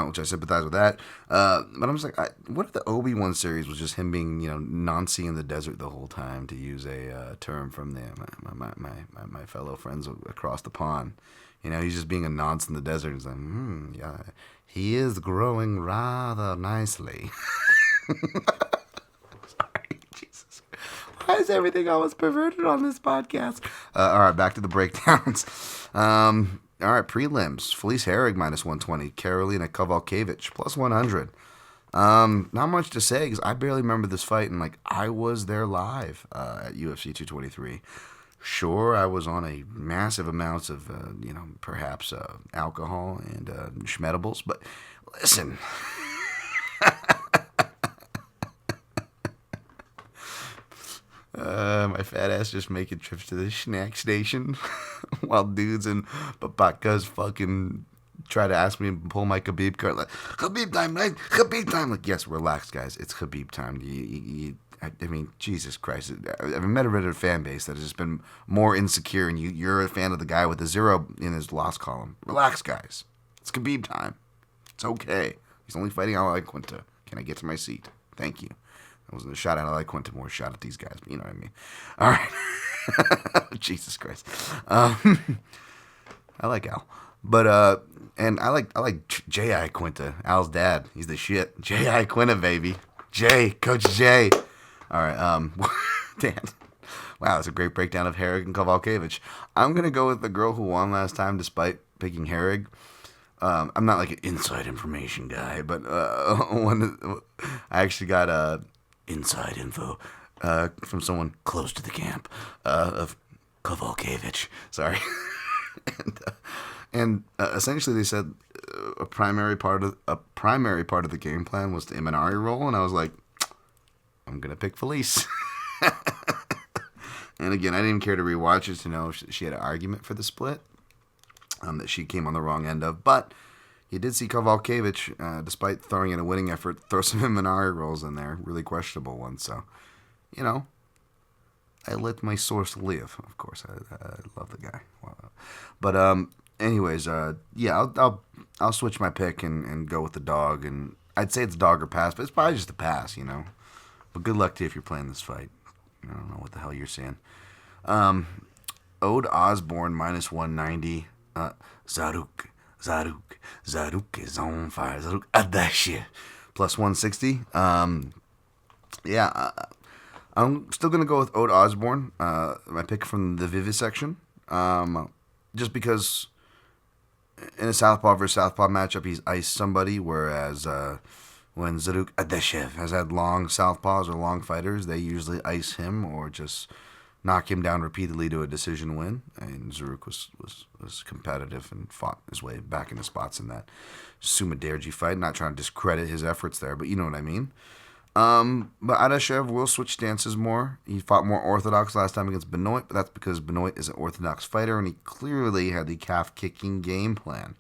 Speaker 1: which I sympathize with that. But I'm just like, what if the Obi-Wan series was just him being, Nancy in the desert the whole time, to use a term from my fellow friends across the pond. He's just being a nonce in the desert. He's like, yeah, he is growing rather nicely. Sorry, Jesus. Why is everything always perverted on this podcast? All right, back to the breakdowns. All right, prelims. Felice Herrig -120. Karolina Kowalkiewicz +100. Not much to say because I barely remember this fight, and I was there live at UFC 223. Sure, I was on a massive amounts of, perhaps alcohol and schmedibles, but listen. My fat ass just making trips to the snack station while dudes and papakas fucking try to ask me to pull my Khabib card. Like, Khabib time, right? Khabib time. Like, yes, relax, guys. It's Khabib time. I mean, Jesus Christ. I've met a Reddit fan base that has just been more insecure, and you're a fan of the guy with the 0 in his loss column. Relax, guys. It's Khabib time. It's okay. He's only fighting Al Quinta. Can I get to my seat? Thank you. That wasn't a shot at Al Quinta, more a shot at these guys, but you know what I mean. All right. Jesus Christ. I like Al. But, and I like J.I. Quinta, Al's dad. He's the shit. J.I. Quinta, baby. Coach J. All right, Dan. Wow, that's a great breakdown of Herrig and Kowalkiewicz. I'm going to go with the girl who won last time despite picking Herrig. I'm not like an inside information guy, but I actually got inside info from someone close to the camp of Kowalkiewicz. Sorry. and essentially they said a primary part of the game plan was the Imanari roll, and I was like, I'm going to pick Felice. And again, I didn't care to rewatch it to know she had an argument for the split that she came on the wrong end of. But you did see Kowalkiewicz, despite throwing in a winning effort, throw some Imanari rolls in there, really questionable ones. So, I let my source live. Of course, I love the guy. But anyways, yeah, I'll switch my pick and go with the dog. And I'd say it's dog or pass, but it's probably just a pass, But good luck to you if you're playing this fight. I don't know what the hell you're saying. Ode Osborne -190. Zaruk is on fire. Zaruk Adashi +160. Yeah, I'm still gonna go with Ode Osborne. My pick from the vivisection. Just because in a Southpaw versus Southpaw matchup, he's iced somebody, whereas when Zaruk Adeshev has had long Southpaws or long fighters, they usually ice him or just knock him down repeatedly to a decision win. And Zaruk was competitive and fought his way back into spots in that Sumaderji fight. Not trying to discredit his efforts there, but you know what I mean. But Adeshev will switch stances more. He fought more orthodox last time against Benoit, but that's because Benoit is an orthodox fighter, and he clearly had the calf-kicking game plan.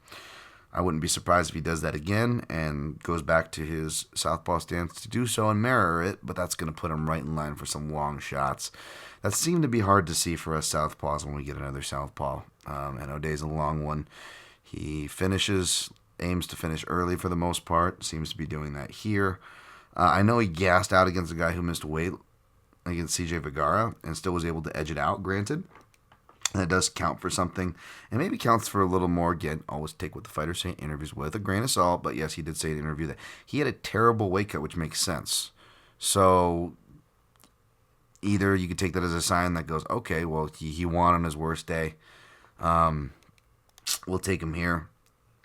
Speaker 1: I wouldn't be surprised if he does that again and goes back to his southpaw stance to do so and mirror it, but that's going to put him right in line for some long shots. That seemed to be hard to see for us southpaws when we get another southpaw. And O'Day's a long one. He aims to finish early for the most part, seems to be doing that here. I know he gassed out against a guy who missed weight against CJ Vergara and still was able to edge it out, granted. And it does count for something, and maybe counts for a little more. Again, always take what the fighters say in interviews with a grain of salt, but yes, he did say in an interview that he had a terrible weight cut, which makes sense. So either you could take that as a sign that goes, okay, well, he won on his worst day. We'll take him here.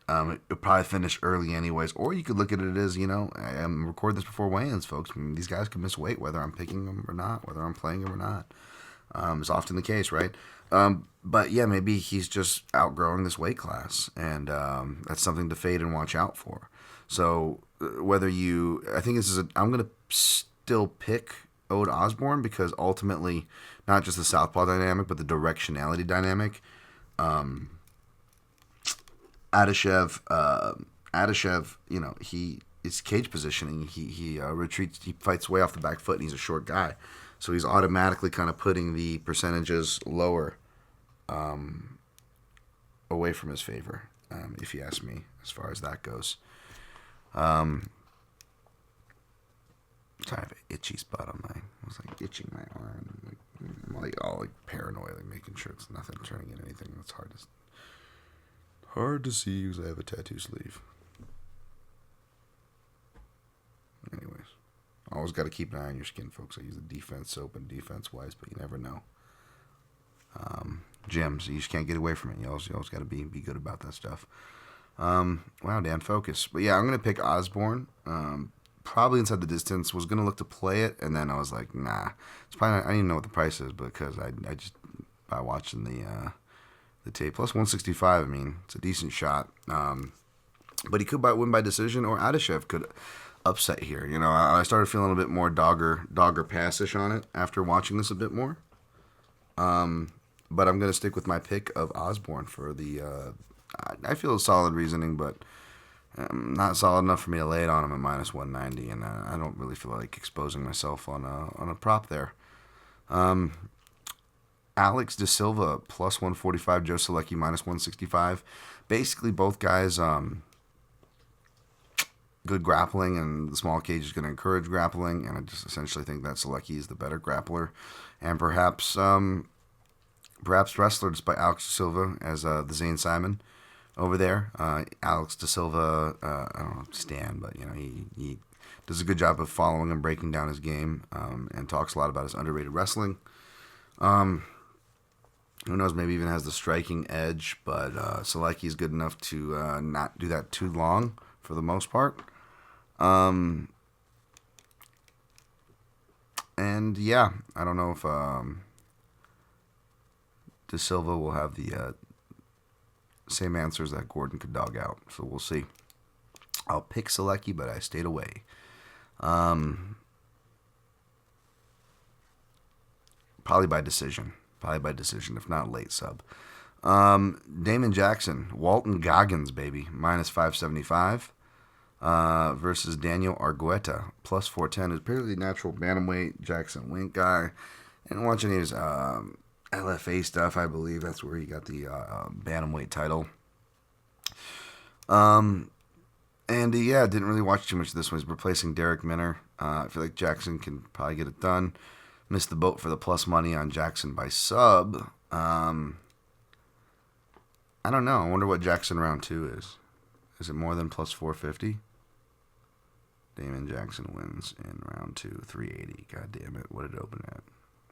Speaker 1: It'll probably finish early anyways. Or you could look at it as, I'm recording this before weigh-ins, folks. I mean, these guys can miss weight, whether I'm picking them or not, whether I'm playing them or not. It's often the case, right? But yeah, maybe he's just outgrowing this weight class, and that's something to fade and watch out for. So I think I'm going to still pick Ode Osborne because ultimately, not just the southpaw dynamic, but the directionality dynamic. Adashev, his cage positioning, he retreats, he fights way off the back foot, and he's a short guy, so he's automatically kind of putting the percentages lower, away from his favor, if you ask me, as far as that goes. Sorry, I have an itchy spot on I was like itching my arm, I'm like all like paranoid, like making sure it's nothing turning into anything that's hard to see because I have a tattoo sleeve. Anyways, always got to keep an eye on your skin, folks. I use the defense soap and defense wise, but you never know. Gyms, you just can't get away from it. You always got to be good about that stuff. Wow, Dan, focus. But yeah, I'm gonna pick Osborne. Probably inside the distance. Was gonna look to play it, and then I was like, nah. It's probably not, I don't even know what the price is, because I just by watching the tape plus 165. I mean, it's a decent shot. But he could win by decision, or Adashev could upset here. I started feeling a bit more dogger passish on it after watching this a bit more. But I'm gonna stick with my pick of Osborne for the. I feel a solid reasoning, but not solid enough for me to lay it on him at minus 190, and I don't really feel like exposing myself on a prop there. Alex De Silva plus 145, Joe Selecki minus 165. Basically, both guys good grappling, and the small cage is going to encourage grappling, and I just essentially think that Selecki is the better grappler, and perhaps wrestler, despite Alex De Silva as the Zane Simon over there. Alex De Silva, I don't know, Stan, but he does a good job of following and breaking down his game, and talks a lot about his underrated wrestling. Who knows, maybe even has the striking edge, but Selecki is good enough to not do that too long for the most part. And yeah, I don't know if De Silva will have the same answers that Gordon could dog out, so we'll see. I'll pick Selecki, but I stayed away. Probably by decision, if not late sub. Damon Jackson, Walton Goggins, baby, minus 575, versus Daniel Argueta, plus 410. Is apparently natural bantamweight Jackson Wink guy. And watching his LFA stuff, I believe that's where he got the bantamweight title. And yeah, didn't really watch too much of this one. He's replacing Derek Minner. I feel like Jackson can probably get it done. Missed the boat for the plus money on Jackson by sub. I don't know. I wonder what Jackson round 2 is. Is it more than plus 450? Damon Jackson wins in round 2, 380. God damn it. What did it open at?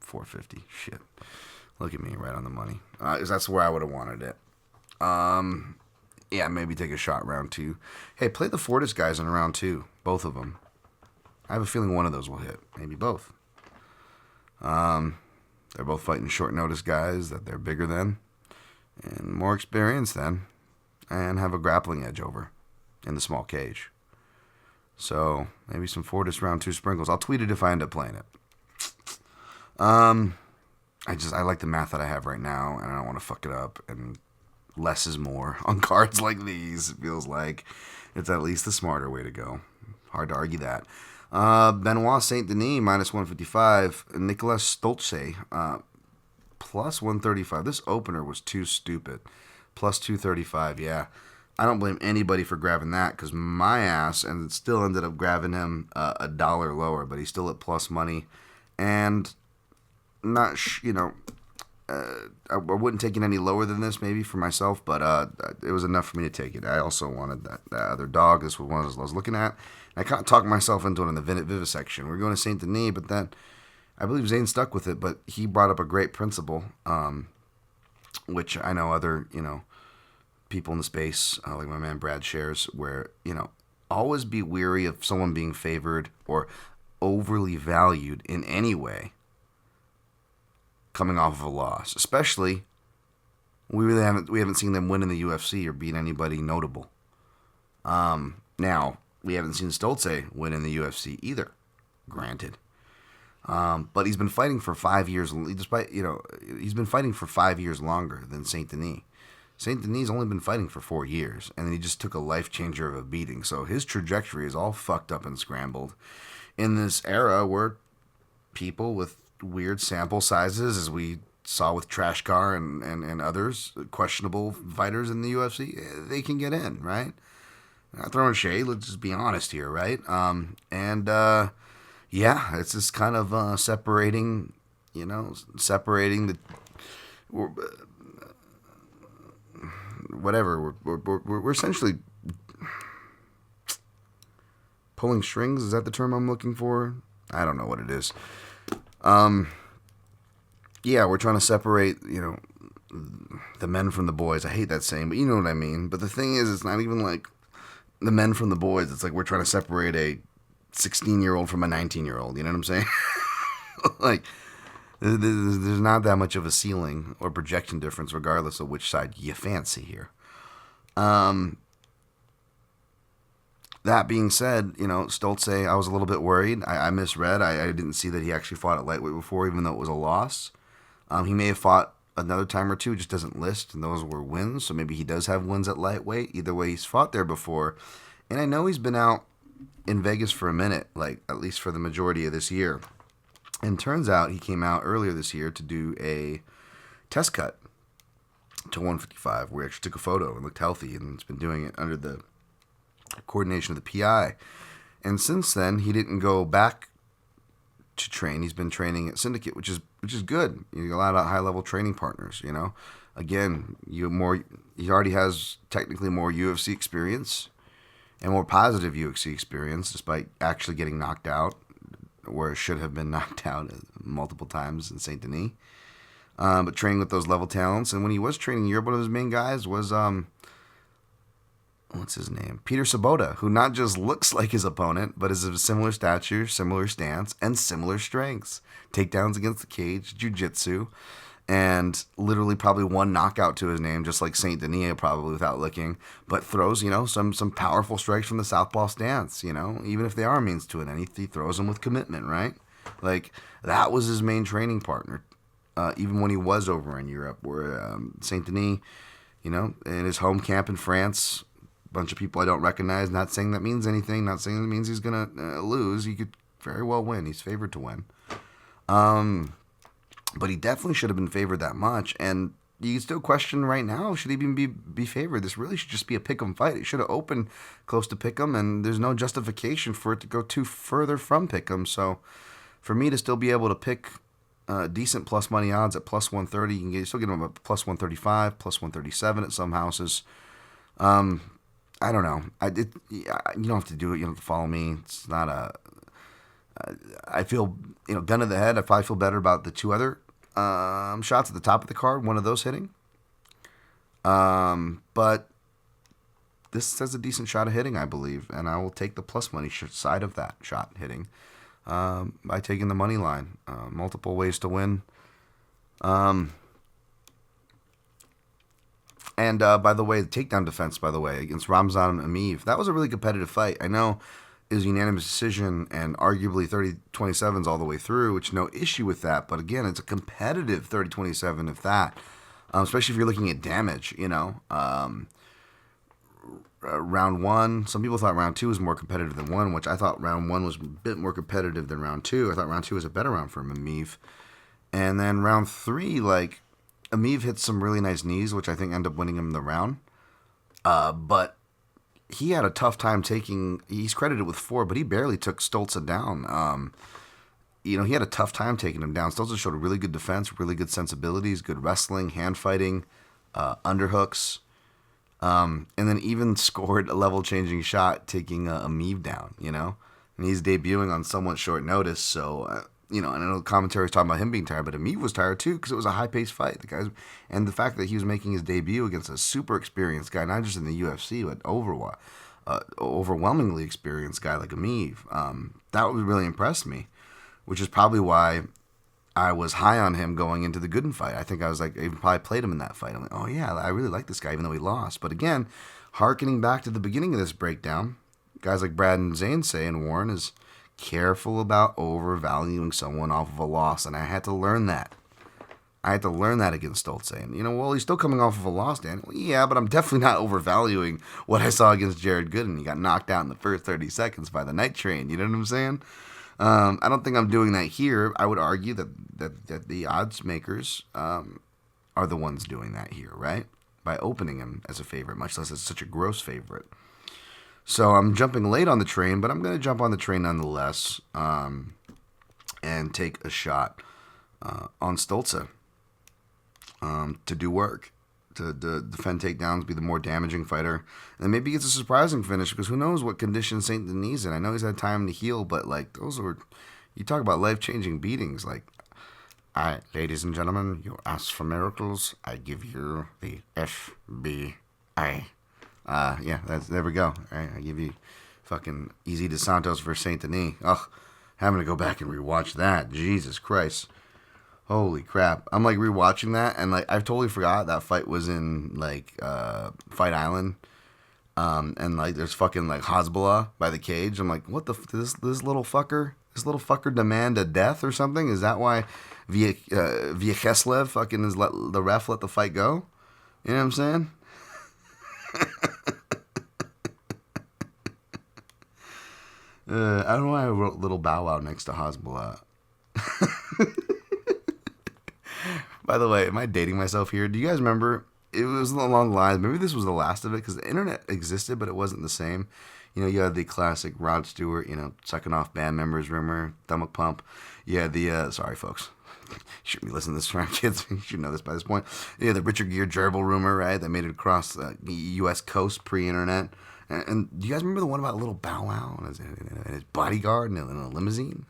Speaker 1: 450. Shit. Look at me, right on the money. That's where I would have wanted it. Yeah, maybe take a shot round 2. Hey, play the Fortis guys in round 2. Both of them. I have a feeling one of those will hit. Maybe both. They're both fighting short notice guys that they're bigger than and more experienced than, and have a grappling edge over in the small cage. So maybe some Fortis round 2 sprinkles. I'll tweet it if I end up playing it. I like the math that I have right now, and I don't want to fuck it up, and less is more on cards like these. It feels like it's at least the smarter way to go. Hard to argue that. Benoit Saint Denis minus 155. Nicolas Stolze plus 135. This opener was too stupid. Plus 235. Yeah, I don't blame anybody for grabbing that, because my ass, and it still ended up grabbing him a dollar lower, but he's still at plus money, and not I wouldn't take it any lower than this, maybe, for myself, but it was enough for me to take it. I also wanted that other dog. This was one I was looking at. And I kind of talked myself into it in the vivisection. We're going to Saint Denis, but then I believe Zane stuck with it, but he brought up a great principle, which I know other, people in the space, like my man Brad shares, where, always be weary of someone being favored or overly valued in any way coming off of a loss, especially we haven't seen them win in the UFC or beat anybody notable. Now we haven't seen Stolze win in the UFC either, granted. But he's been fighting for 5 years, despite he's been fighting for 5 years longer than Saint Denis. Saint Denis only been fighting for 4 years, and he just took a life changer of a beating. So his trajectory is all fucked up and scrambled in this era where people with weird sample sizes, as we saw with Trash Car and others, questionable fighters in the UFC, they can get in, right? Not throwing shade, let's just be honest here, right? Yeah, it's just kind of separating the whatever. We're essentially pulling strings. Is that the term I'm looking for? I don't know what it is. Yeah, we're trying to separate, the men from the boys. I hate that saying, but you know what I mean. But the thing is, it's not even like the men from the boys. It's like we're trying to separate a 16-year-old from a 19-year-old. You know what I'm saying? Like, there's not that much of a ceiling or projection difference, regardless of which side you fancy here. That being said, Stoltze, I was a little bit worried. I misread. I didn't see that he actually fought at lightweight before, even though it was a loss. He may have fought another time or two, just doesn't list, and those were wins. So maybe he does have wins at lightweight. Either way, he's fought there before. And I know he's been out in Vegas for a minute, like at least for the majority of this year. And turns out he came out earlier this year to do a test cut to 155, where he actually took a photo and looked healthy, and he's been doing it under the coordination of the PI. And since then, he didn't go back to train. He's been training at Syndicate, which is good. You got a lot of high-level training partners, Again, he already has technically more UFC experience and more positive UFC experience, despite actually getting knocked out, where it should have been knocked out multiple times in Saint Denis. But training with those level talents. And when he was training Europe, one of his main guys was, what's his name? Peter Sabota, who not just looks like his opponent, but is of similar stature, similar stance, and similar strengths. Takedowns against the cage, jiu-jitsu, and literally probably one knockout to his name, just like Saint Denis probably without looking, but throws, some powerful strikes from the southpaw stance, even if they are means to an end, he throws them with commitment, right? Like, that was his main training partner, even when he was over in Europe, where Saint Denis, in his home camp in France, bunch of people I don't recognize. Not saying that means anything. Not saying that means he's gonna lose. He could very well win. He's favored to win. But he definitely should have been favored that much. And you can still question right now, should he even be favored? This really should just be a pick'em fight. It should have opened close to pick'em, and there's no justification for it to go too further from pick'em. So for me to still be able to pick decent plus money odds at plus 130, you can still get them at plus 135, plus 137 at some houses. I don't know. You don't have to do it. You don't have to follow me. It's not a. I feel, gun to the head. I probably feel better about the two other shots at the top of the card. One of those hitting. But this has a decent shot of hitting, I believe, and I will take the plus money side of that shot hitting by taking the money line. Multiple ways to win. And by the way, the takedown defense, against Ramzan Ameev, that was a really competitive fight. I know it was a unanimous decision and arguably 30-27s all the way through, which no issue with that. But again, it's a competitive 30-27 if that, especially if you're looking at damage, round one, some people thought round two was more competitive than one, which I thought round one was a bit more competitive than round two. I thought round two was a better round for Ameev. And then round three, Ameev hit some really nice knees, which I think ended up winning him the round. But he had a tough time he's credited with 4, but he barely took Stoltze down. He had a tough time taking him down. Stoltze showed a really good defense, really good sensibilities, good wrestling, hand fighting, underhooks, and then even scored a level-changing shot taking Ameev down, And he's debuting on somewhat short notice, so... and I know the commentary was talking about him being tired, but Ameev was tired too because it was a high-paced fight. And the fact that he was making his debut against a super experienced guy, not just in the UFC, but overwhelmingly experienced guy like Ameev, that really impressed me, which is probably why I was high on him going into the Gooden fight. I think I was I even probably played him in that fight. I'm like, oh yeah, I really like this guy, even though he lost. But again, hearkening back to the beginning of this breakdown, guys like Brad and Zane say, and Warren is careful about overvaluing someone off of a loss, and I had to learn that. I had to learn that against Stoltze. And, well, he's still coming off of a loss, Dan. Well, yeah, but I'm definitely not overvaluing what I saw against Jared Gooden. He got knocked out in the first 30 seconds by the Night Train. You know what I'm saying? I don't think I'm doing that here. I would argue that the odds makers are the ones doing that here, right? By opening him as a favorite, much less as such a gross favorite. So I'm jumping late on the train, but I'm going to jump on the train nonetheless and take a shot on Stoltze. To do work, to defend takedowns, be the more damaging fighter, and maybe it's a surprising finish because who knows what condition Saint Denis in. I know he's had time to heal, but like those were, you talk about life-changing beatings. Like, ladies and gentlemen, you ask for miracles, I give you the FBI. There we go. Right, I give you fucking Easy DeSantos versus Saint Denis. Ugh, having to go back and rewatch that. Jesus Christ. Holy crap. I'm like rewatching that and like I've totally forgot that fight was in like Fight Island. And like there's fucking like Hezbollah by the cage. I'm like, what the this little fucker demand a death or something? Is that why Vyacheslav fucking is the ref let the fight go? You know what I'm saying? I don't know why I wrote Little Bow Wow next to Hezbollah. By the way, am I dating myself here? Do you guys remember? It was along the lines, maybe this was the last of it, because the internet existed, but it wasn't the same. You had the classic Rod Stewart, sucking off band members rumor, stomach pump. You had the, sorry folks, you shouldn't be listening to this around kids. You should know this by this point. Yeah, the Richard Gere gerbil rumor, right, that made it across the U.S. coast pre-internet. And do you guys remember the one about Little Bow Wow and his bodyguard in a limousine?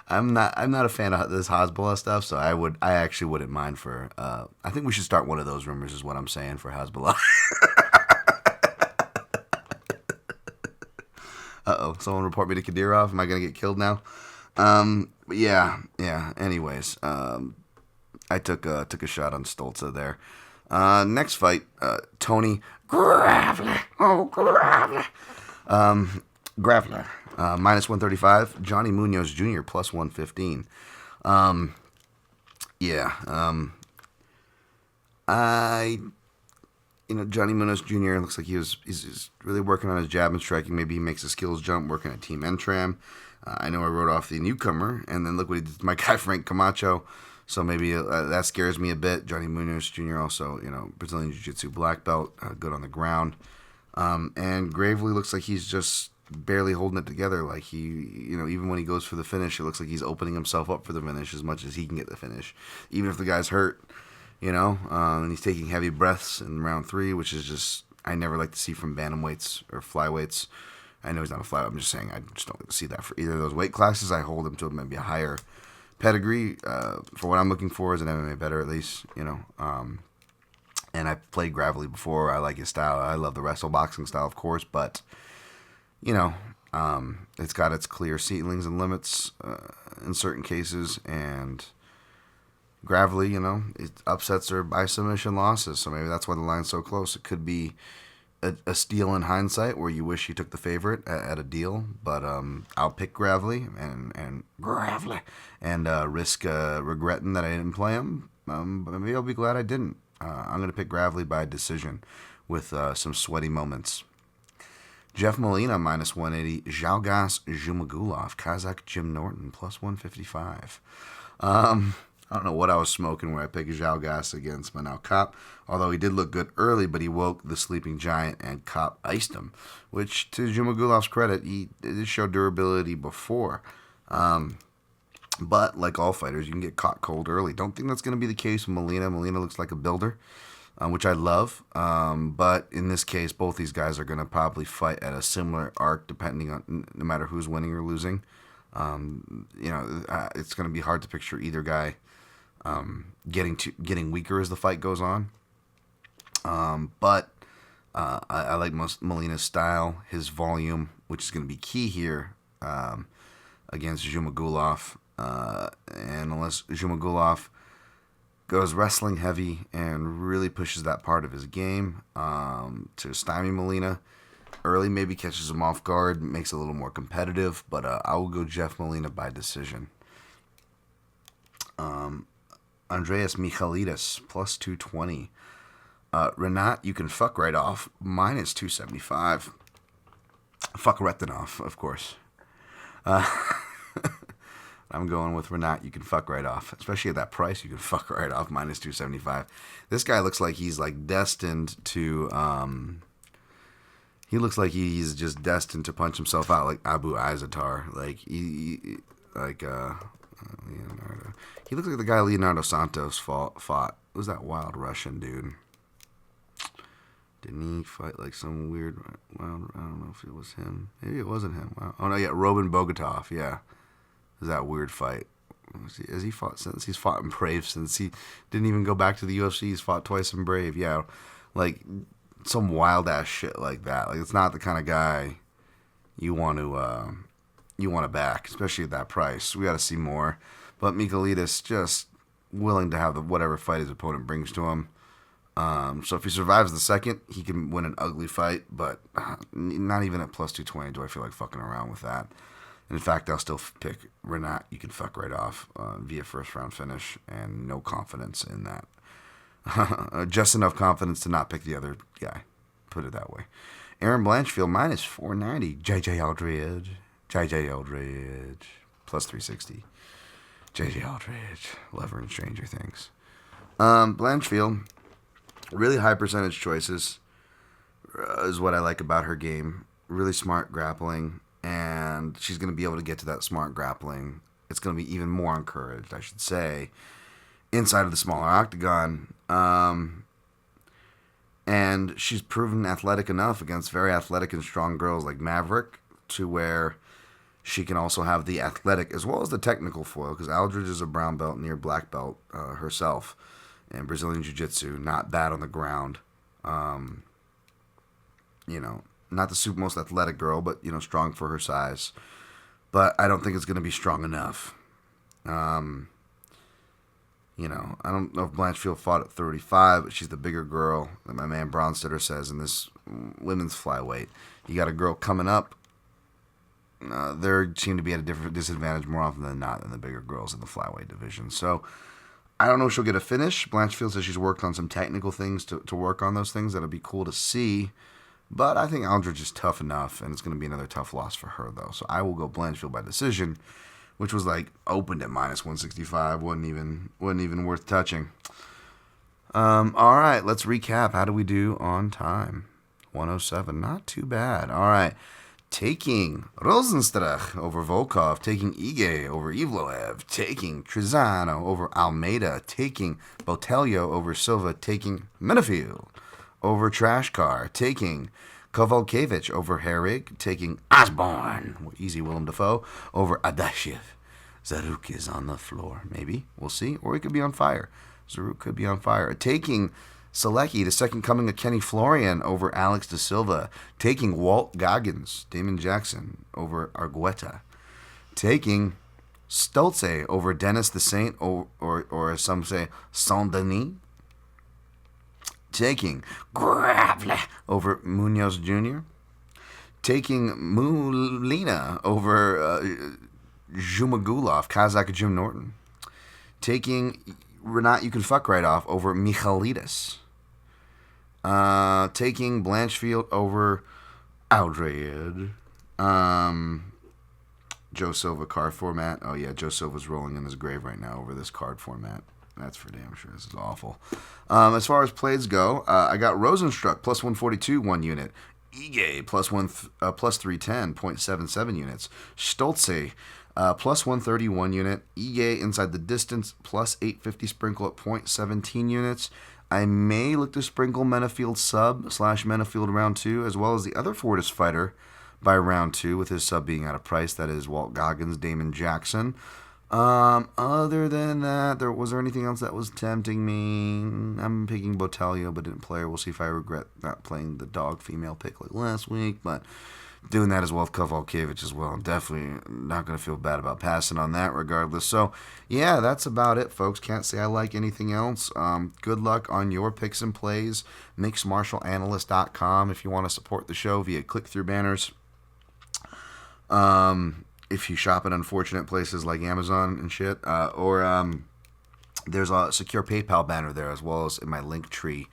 Speaker 1: I'm not a fan of this Hezbollah stuff, so I actually wouldn't mind for. I think we should start one of those rumors, is what I'm saying, for Hezbollah. Someone report me to Kadyrov. Am I gonna get killed now? But yeah. Anyways, I took a shot on Stoltze there. Next fight, Tony Gravler. Gravler. Minus 135. Johnny Munoz Jr. plus 115. Johnny Munoz Jr. looks like he's really working on his jab and striking. Maybe he makes a skills jump working at Team Entram. I know I wrote off the newcomer, and then look what he did to my guy Frank Camacho. So maybe that scares me a bit. Johnny Munoz Jr. also, Brazilian Jiu-Jitsu black belt, good on the ground. And Gravely looks like he's just barely holding it together. Like he, even when he goes for the finish, it looks like he's opening himself up for the finish as much as he can get the finish. Even if the guy's hurt, and he's taking heavy breaths in round 3, which is just, I never like to see from bantamweights or flyweights. I know he's not a flyweight. I'm just saying I just don't like to see that for either of those weight classes. I hold him to maybe a higher pedigree for what I'm looking for as an MMA better, at least, and I've played Gravely before. I like his style. I love the wrestle boxing style, of course, but it's got its clear ceilings and limits in certain cases, and Gravely, it upsets her by submission losses, so maybe that's why the line's so close. It could be a steal in hindsight where you wish you took the favorite at a deal, but I'll pick Gravely and Gravely and risk regretting that I didn't play him. But maybe I'll be glad I didn't. I'm going to pick Gravely by decision with some sweaty moments. Jeff Molina minus 180, Zhalgas Zhumagulov, Kazakh Jim Norton plus 155. I don't know what I was smoking when I picked Zhalgas against Manal Kopp, although he did look good early, but he woke the sleeping giant and Kopp iced him, which, to Zhumagulov's credit, he did show durability before. But, like all fighters, you can get caught cold early. Don't think that's going to be the case with Molina. Molina looks like a builder, which I love. But in this case, both these guys are going to probably fight at a similar arc, depending on no matter who's winning or losing. It's going to be hard to picture either guy getting weaker as the fight goes on. But I like Molina's style, his volume, which is going to be key here against Zhumagulov. And unless Zhumagulov goes wrestling heavy and really pushes that part of his game to stymie Molina early, maybe catches him off guard, makes it a little more competitive, but I will go Jeff Molina by decision. Andreas Michailidis, plus 220. Renat, you can fuck right off, minus 275. Fuck Retinov, of course. I'm going with Renat, you can fuck right off. Especially at that price, you can fuck right off, minus 275. This guy looks like he's like destined to... he looks like he's just destined to punch himself out like Abu Izatar. Like, Leonardo. He looks like the guy Leonardo Santos fought. Who's that wild Russian dude? Didn't he fight like some weird wild... I don't know if it was him. Maybe it wasn't him. Wow. Oh, no, yeah, Robin Bogotov, yeah. It was that weird fight. Has he fought since? He's fought in Brave since he didn't even go back to the UFC. He's fought twice in Brave, yeah. Like, some wild-ass shit like that. Like, it's not the kind of guy you want to back, especially at that price. We got to see more. But Michailidis just willing to have whatever fight his opponent brings to him. So if he survives the second, he can win an ugly fight, but not even at plus 220 do I feel like fucking around with that. In fact, I'll still pick Renat. You can fuck right off via first round finish, and no confidence in that. Just enough confidence to not pick the other guy. Put it that way. Aaron Blanchfield, minus 490. JJ Aldridge, plus 360. JJ Aldridge, lover in Stranger Things. Blanchfield, really high percentage choices is what I like about her game. Really smart grappling, and she's going to be able to get to that smart grappling. It's going to be even more encouraged, I should say, inside of the smaller octagon. And she's proven athletic enough against very athletic and strong girls like Maverick to where she can also have the athletic as well as the technical foil, because Aldridge is a brown belt, near black belt herself, and Brazilian Jiu-Jitsu, not bad on the ground. Not the super most athletic girl, but, strong for her size. But I don't think it's going to be strong enough. I don't know if Blanchfield fought at 35, but she's the bigger girl, like my man Bronstetter says, in this women's flyweight. You got a girl coming up. They seem to be at a different disadvantage more often than not than the bigger girls in the flyweight division. So I don't know if she'll get a finish. Blanchfield says she's worked on some technical things to work on those things. That'll be cool to see. But I think Aldridge is tough enough, and it's going to be another tough loss for her, though. So I will go Blanchfield by decision, which was like opened at minus 165. Wasn't even worth touching. All right, let's recap. How do we do on time? 107. Not too bad. All right. Taking Rosenstruck over Volkov, taking Ige over Ivloev, taking Trizano over Almeida, taking Botelho over Silva, taking Minifield over Trashcar, taking Kovalkiewicz over Herrig, taking Osborne, easy Willem Dafoe, over Adashev. Zaruk is on the floor, maybe. We'll see. Or he could be on fire. Zaruk could be on fire. Taking Selecki, the second coming of Kenny Florian, over Alex da Silva. Taking Walt Goggins, Damon Jackson, over Argueta. Taking Stolze over Dennis the Saint, or as some say, Saint-Denis. Taking Grappler over Munoz Jr. Taking Mulina over Zhumagulov, Kazakh Jim Norton. Taking Renat, you can fuck right off, over Michailidis. Taking Blanchfield over Aldred. Joe Silva card format. Oh, yeah, Joe Silva's rolling in his grave right now over this card format. That's for damn sure. This is awful. As far as plays go, I got Rosenstruck, plus 142, 1 unit. Ige, plus 310, 0.77 units. Stolze, plus 130, 1 unit. Ige, inside the distance, plus 850 sprinkle at 0.17 units. I may look to sprinkle Menafield sub / Menafield round 2, as well as the other Fortis fighter by round 2, with his sub being out of price. That is Walt Goggins, Damon Jackson. Other than that, was there anything else that was tempting me? I'm picking Botelho, but didn't play her. We'll see if I regret not playing the dog female pick like last week, but doing that as well with Kovalkiewicz as well. I'm definitely not going to feel bad about passing on that regardless. So, yeah, that's about it, folks. Can't say I like anything else. Good luck on your picks and plays. MixedMartialAnalyst.com if you want to support the show via click-through banners. If you shop at unfortunate places like Amazon and shit, or There's a secure PayPal banner there, as well as in my link tree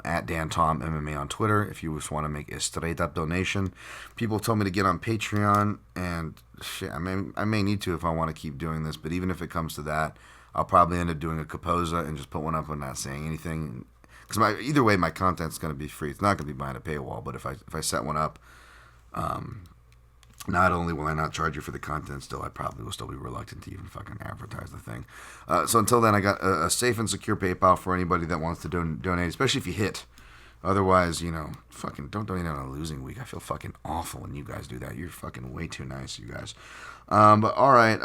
Speaker 1: at Dan Tom MMA on Twitter. If you just want to make a straight up donation, people told me to get on Patreon, and shit, I may need to if I want to keep doing this. But even if it comes to that, I'll probably end up doing a Capoza and just put one up and not saying anything. Because either way, my content's going to be free. It's not going to be behind a paywall. But if I set one up, not only will I not charge you for the content, still I probably will still be reluctant to even fucking advertise the thing. So until then, I got a safe and secure PayPal for anybody that wants to donate, especially if you hit. Otherwise, fucking don't donate on a losing week. I feel fucking awful when you guys do that. You're fucking way too nice, you guys. But all right,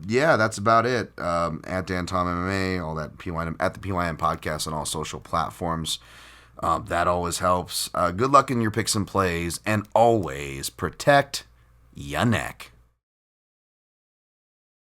Speaker 1: yeah, that's about it. At Dan Tom MMA, all that PYM at the PYM podcast on all social platforms. That always helps. Good luck in your picks and plays, and always protect your neck.